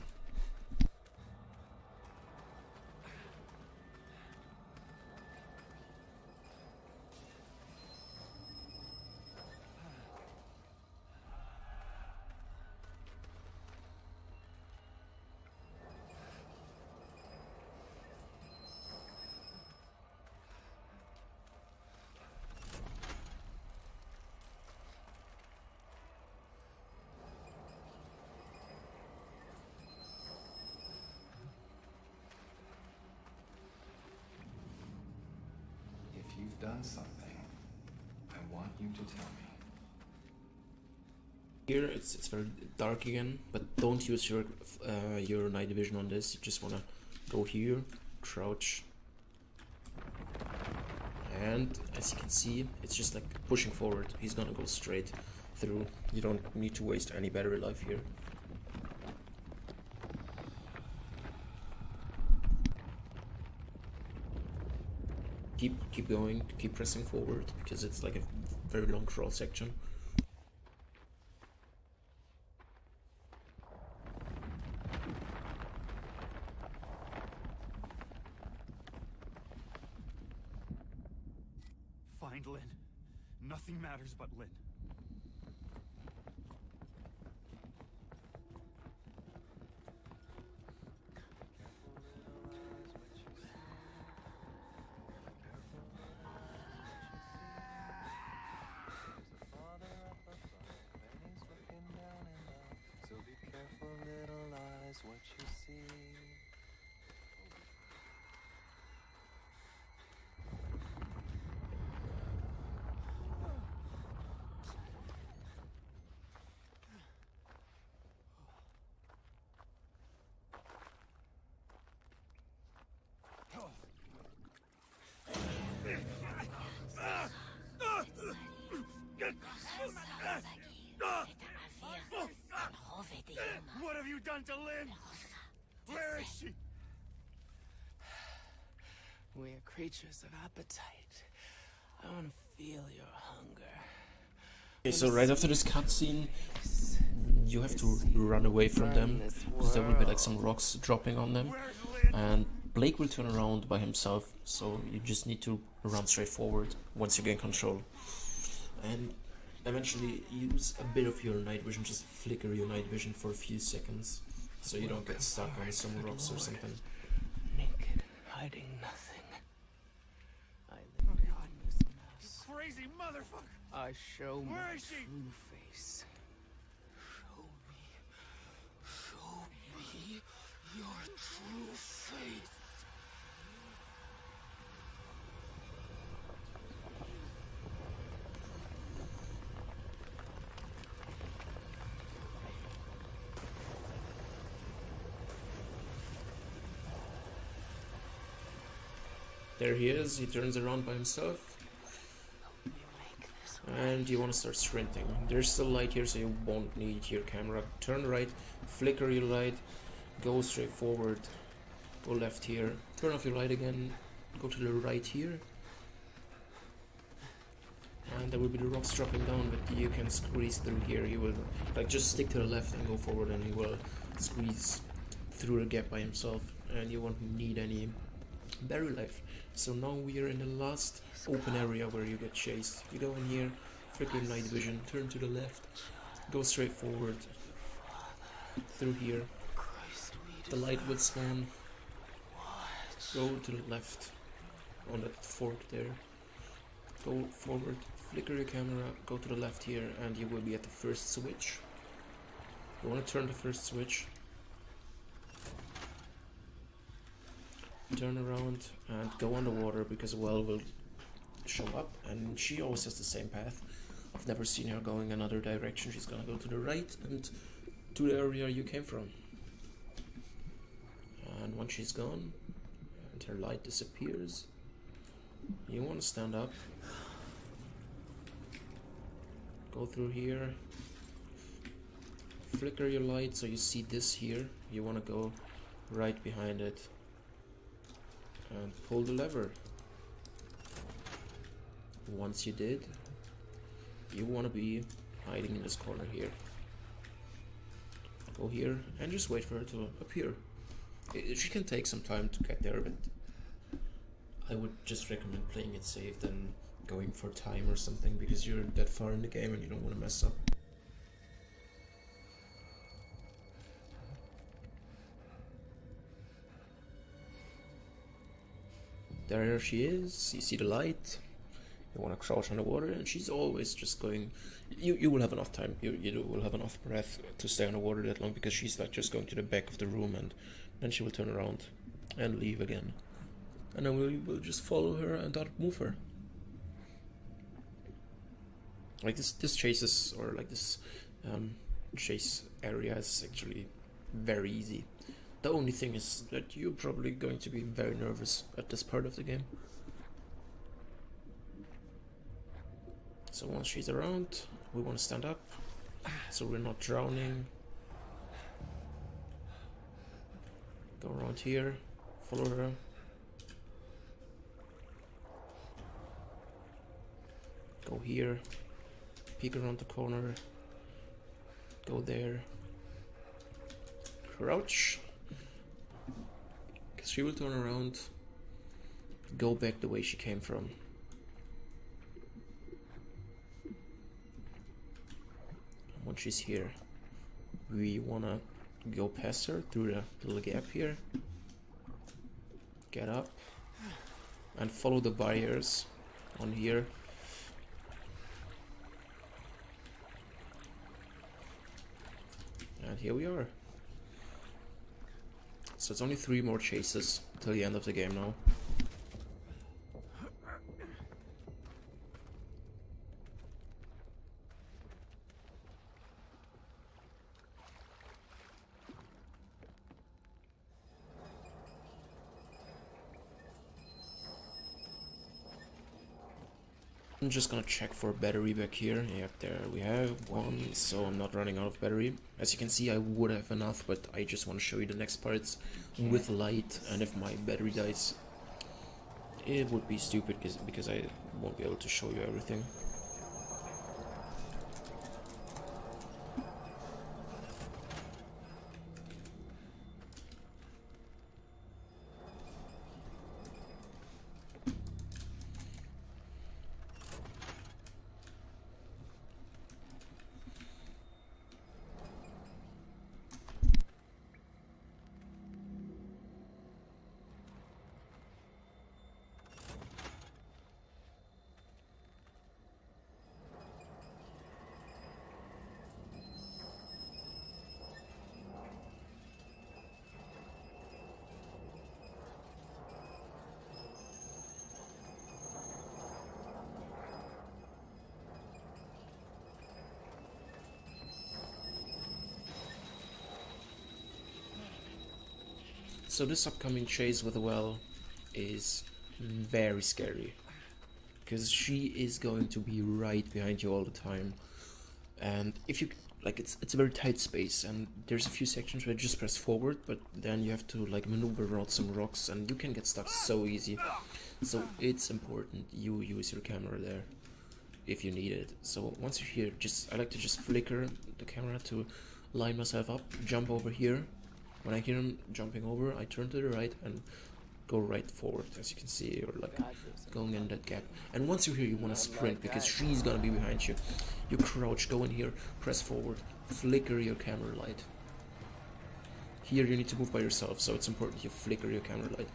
done something. I want you to tell me. Here it's very dark again, but don't use your night vision on this. You just wanna go here, crouch, and as you can see, it's just like pushing forward. He's gonna go straight through. You don't need to waste any battery life here. Keep going, keep pressing forward, because it's like a very long crawl section. Find Lynn. Nothing matters but Lynn. So be careful, little eyes, what you see. What have you done to Lynn? Where is she? We're creatures of appetite. I want to feel your hunger. Okay, so right after this cutscene, you have to run away from them, because there will be like some rocks dropping on them, and Blake will turn around by himself, so you just need to run straight forward once you gain control. And eventually use a bit of your night vision, just flicker your night vision for a few seconds, so you don't get stuck on some rocks or something. Naked, hiding nothing. I Oh live God, in this mess. you crazy motherfucker! I show Where my is she? true face. Show me your true face. There he is, he turns around by himself. And you want to start sprinting. There's still light here, so you won't need your camera. Turn right, flicker your light, go straight forward, go left here, turn off your light again, go to the right here. And there will be the rocks dropping down, but you can squeeze through here. You will, like, just stick to the left and go forward, and he will squeeze through the gap by himself, and you won't need any battery life. So now we are in the last open area where you get chased. You go in here, flicker night vision, turn to the left, go straight forward through here. The light will spawn. Go to the left on that fork there. Go forward, flicker your camera, go to the left here, and you will be at the first switch. You want to turn the first switch. Turn around and go underwater, because a well will show up, and she always has the same path. I've never seen her going another direction. She's gonna go to the right and to the area you came from. And once she's gone and her light disappears, you want to stand up, go through here, flicker your light so you see this here. You want to go right behind it and pull the lever. Once you did, you want to be hiding in this corner here. Go here and just wait for her to appear. She can take some time to get there, but I would just recommend playing it safe than going for time or something, because you're that far in the game and you don't want to mess up. There she is, you see the light, you want to crouch underwater, and she's always just going, you will have enough time, you will have enough breath to stay underwater that long, because she's like just going to the back of the room, and then she will turn around and leave again. And then we will just follow her and not move her. Like this chases, or like this chase area is actually very easy. The only thing is that you're probably going to be very nervous at this part of the game. So once she's around, we want to stand up, so we're not drowning. Go around here, follow her. Go here, peek around the corner, go there, crouch, because she will turn around, go back the way she came from. Once she's here, we wanna go past her through the little gap here, get up, and follow the barriers on here. And here we are. So it's only 3 more chases till the end of the game now. I'm just gonna check for battery back here. Yep, there we have one, so I'm not running out of battery. As you can see, I would have enough, but I just want to show you the next parts with light, and if my battery dies, it would be stupid because I won't be able to show you everything. So this upcoming chase with the well is very scary, because she is going to be right behind you all the time, and if you like, it's a very tight space, and there's a few sections where you just press forward, but then you have to like maneuver around some rocks, and you can get stuck so easy. So it's important you use your camera there if you need it. So once you're here, I like to just flicker the camera to line myself up, jump over here. When I hear him jumping over, I turn to the right and go right forward, as you can see, or like going in that gap. And once you're here, you want to sprint, because she's gonna be behind you. You crouch, go in here, press forward, flicker your camera light. Here you need to move by yourself, so it's important you flicker your camera light.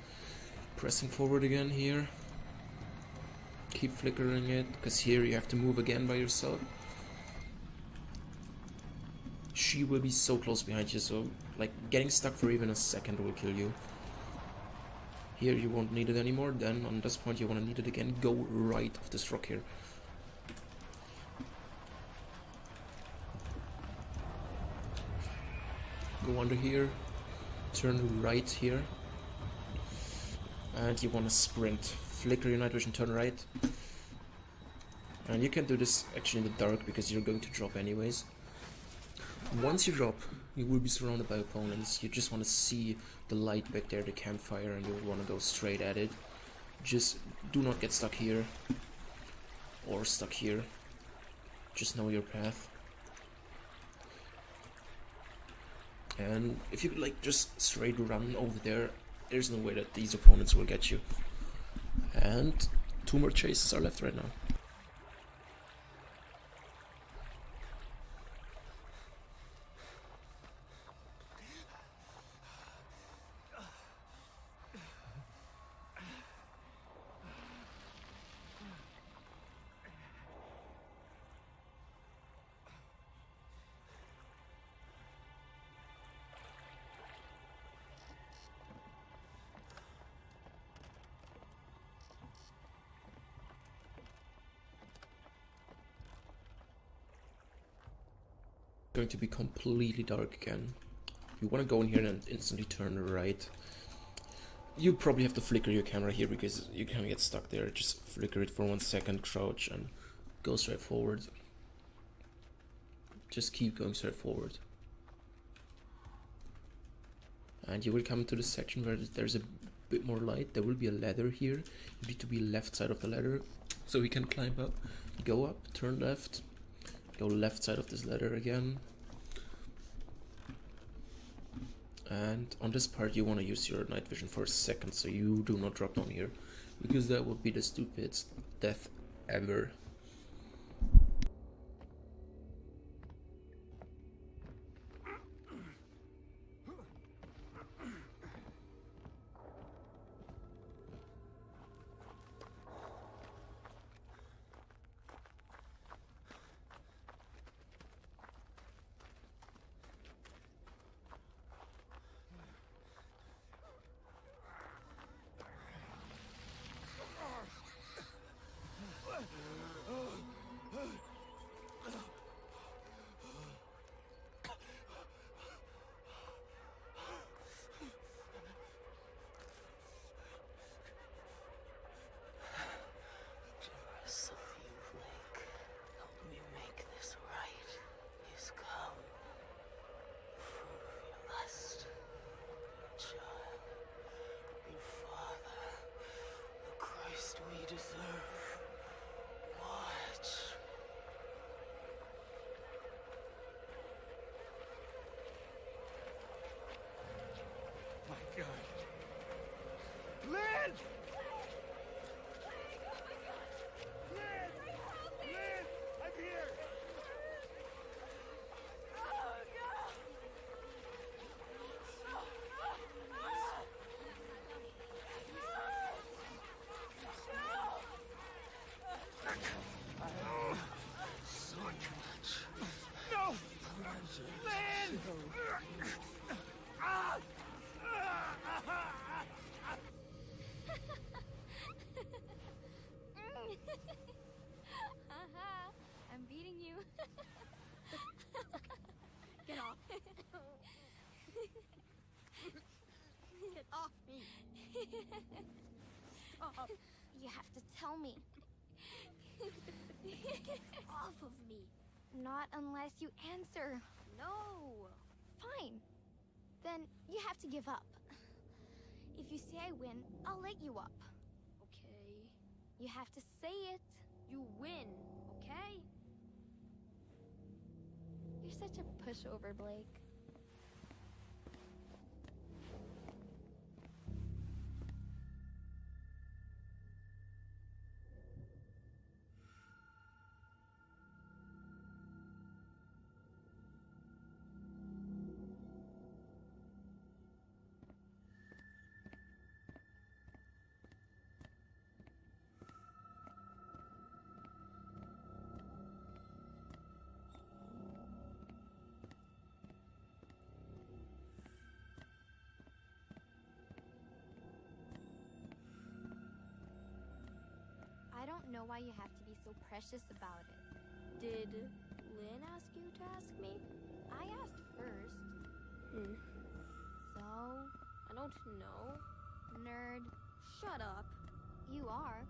Pressing forward again here. Keep flickering it, because here you have to move again by yourself. She will be so close behind you, so like getting stuck for even a second will kill you. Here you won't need it anymore, then on this point you want to need it again. Go right of this rock here. Go under here, turn right here, and you want to sprint. Flicker your night vision, turn right. And you can do this actually in the dark, because you're going to drop anyways. Once you drop, you will be surrounded by opponents. You just want to see the light back there, the campfire, and you want to go straight at it. Just do not get stuck here or stuck here. Just know your path. And if you like just straight run over there, there's no way that these opponents will get you. And 2 more chases are left right now. going to be completely dark again. You want to go in here and instantly turn right. You probably have to flicker your camera here because you can get stuck there. Just flicker it for 1 second, crouch, and go straight forward. Just keep going straight forward. And you will come to the section where there's a bit more light. There will be a ladder here. You need to be left side of the ladder so we can climb up. Go up, turn left, go left side of this ladder again. And on this part you want to use your night vision for a second so you do not drop down here, because that would be the stupidest death ever. Generous of you, Link. Help me make this right. He's come. Fruit of your lust. Your child. Your father. The Christ we deserve. Watch. My God. Lynn! Lynn! Lynn! I'm here! No! Lynn! Ah! Haha, I'm beating you. Get off. Get off me. Stop. You have to tell me. Off of me. Not unless you answer. No. Fine. Then you have to give up. If you say I win, I'll let you up. Okay. You have to say it. You win, okay? You're such a pushover, Blake. I don't know why you have to be so precious about it. Did Lynn ask you to ask me? I asked first. So? I don't know. Nerd. Shut up. You are.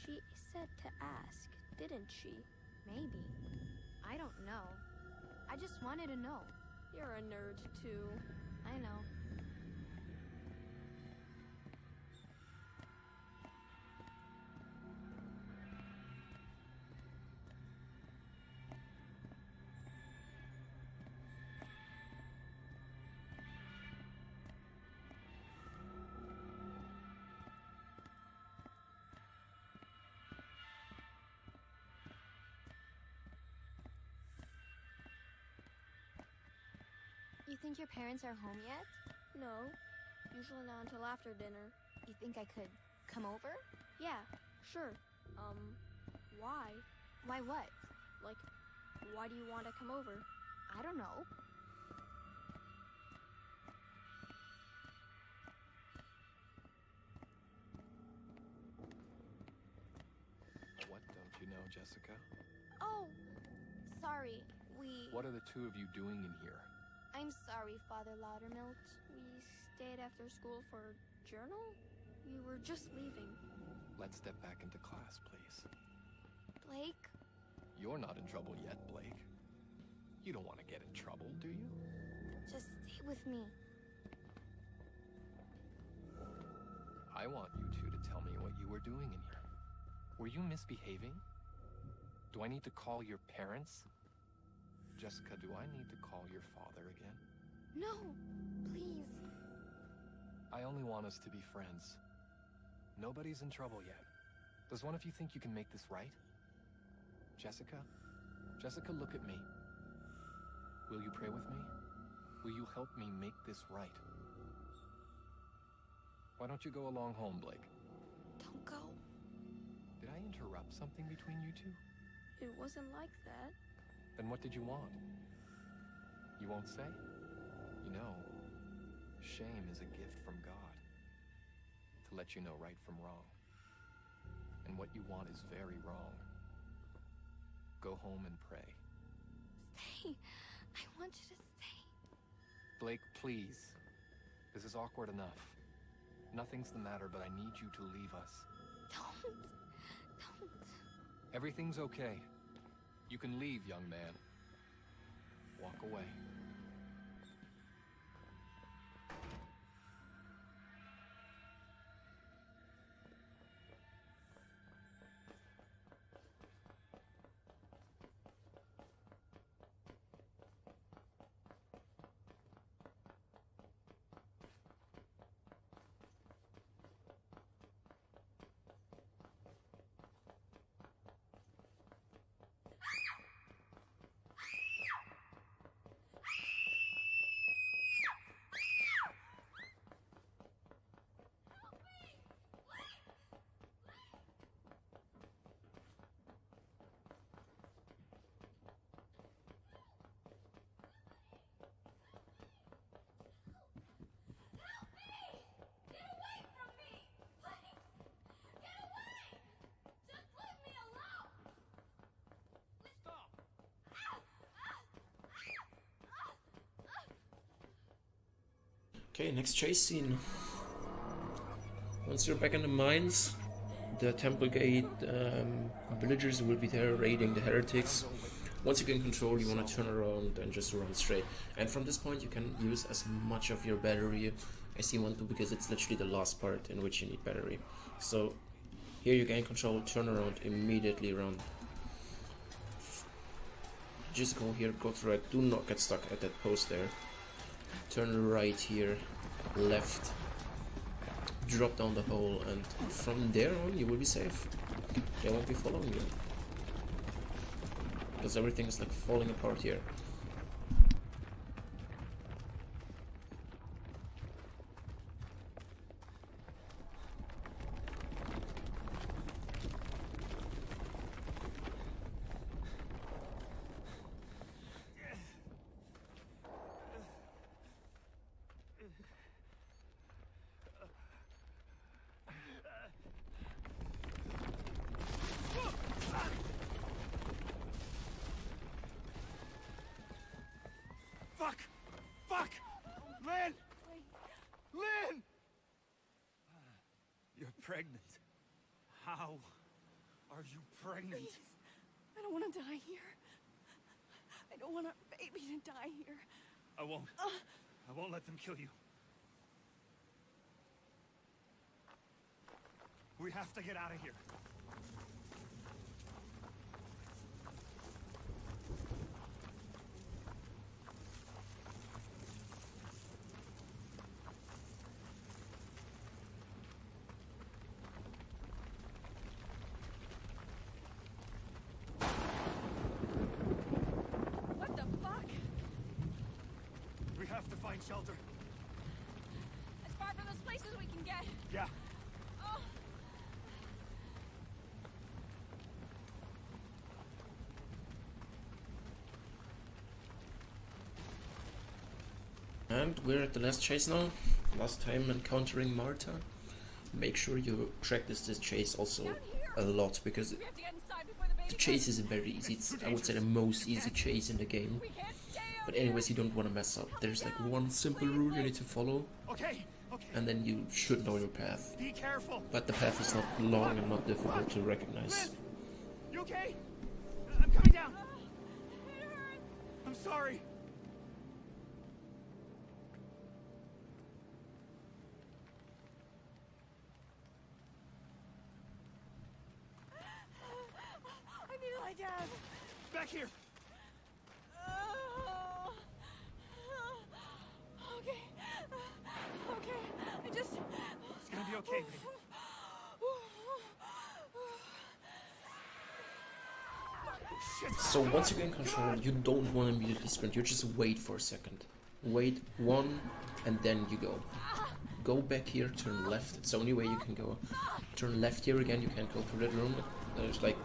She said to ask, didn't she? Maybe. I don't know. I just wanted to know. You're a nerd, too. I know. You think your parents are home yet? No. Usually not until after dinner. You think I could come over? Yeah, sure. Why? Why what? Like, why do you want to come over? I don't know. What the? know, Jessica? Oh, sorry. What are the two of you doing in here? I'm sorry, Father Loudermilk. We stayed after school for journal? We were just leaving. Let's step back into class, please. Blake? You're not in trouble yet, Blake. You don't want to get in trouble, do you? Just stay with me. I want you two to tell me what you were doing in here. Were you misbehaving? Do I need to call your parents? Jessica, do I need to call your father again? No, please. I only want us to be friends. Nobody's in trouble yet. Does one of you think you can make this right? Jessica? Jessica, look at me. Will you pray with me? Will you help me make this right? Why don't you go along home, Blake? Don't go. Did I interrupt something between you two? It wasn't like that. Then what did you want? You won't say? You know, shame is a gift from God to let you know right from wrong. And what you want is very wrong. Go home and pray. Stay. I want you to stay. Blake, please. This is awkward enough. Nothing's the matter, but I need you to leave us. Don't. Everything's okay. You can leave, young man. Walk away. Okay, next chase scene. Once you're back in the mines, the Temple Gate villagers will be there raiding the heretics. Once you gain control, you want to turn around and just run straight. And from this point, you can use as much of your battery as you want to, because it's literally the last part in which you need battery. So here you gain control, turn around, immediately run. Just go here, go to right, do not get stuck at that post there. Turn right here, left, drop down the hole, and from there on you will be safe. They won't be following you, because everything is like falling apart here. Fuck! Lynn! Lynn! You're pregnant. How are you pregnant? Please. I don't want to die here. I don't want a baby to die here. I won't let them kill you. We have to get out of here. What the fuck? We have to find shelter. As far from those places we can get. Yeah. Oh. And we're at the last chase now. Last time encountering Marta. Make sure you practice this chase also a lot, because The chase is very easy. It's, I would say, the most easy chase in the game. But anyways, you don't want to mess up. There's like one simple rule you need to follow, and then you should know your path. Be careful. But the path is not long and not difficult to recognize. You okay? I'm coming down. It hurts. I'm sorry. I need to lie down. Back here. Okay. Okay. I just... It's gonna be okay, baby. So once you gain control, you don't want to immediately sprint. You just wait for a second. Wait one, and then you go. Go back here, turn left. It's the only way you can go. Turn left here again. You can't go through that room. There's like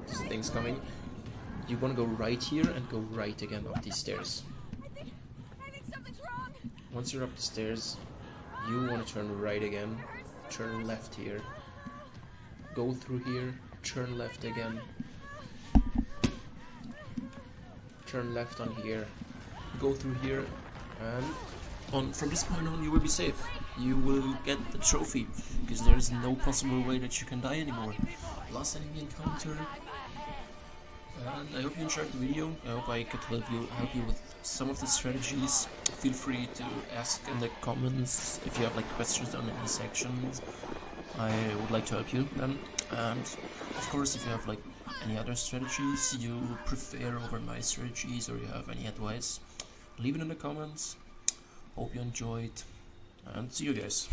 these things coming. You want to go right here and go right again up these stairs. I think something's wrong. Once you're up the stairs, you want to turn right again. Turn left here. Go through here. Turn left again. Turn left on here. Go through here, and from this point on you will be safe. You will get the trophy, because there is no possible way that you can die anymore. Last enemy encounter. And I hope you enjoyed the video. I hope I could help you with some of the strategies. Feel free to ask in the comments if you have like questions on any sections. I would like to help you then. And of course, if you have like any other strategies you prefer over my strategies, or you have any advice, leave it in the comments. Hope you enjoyed, and see you guys.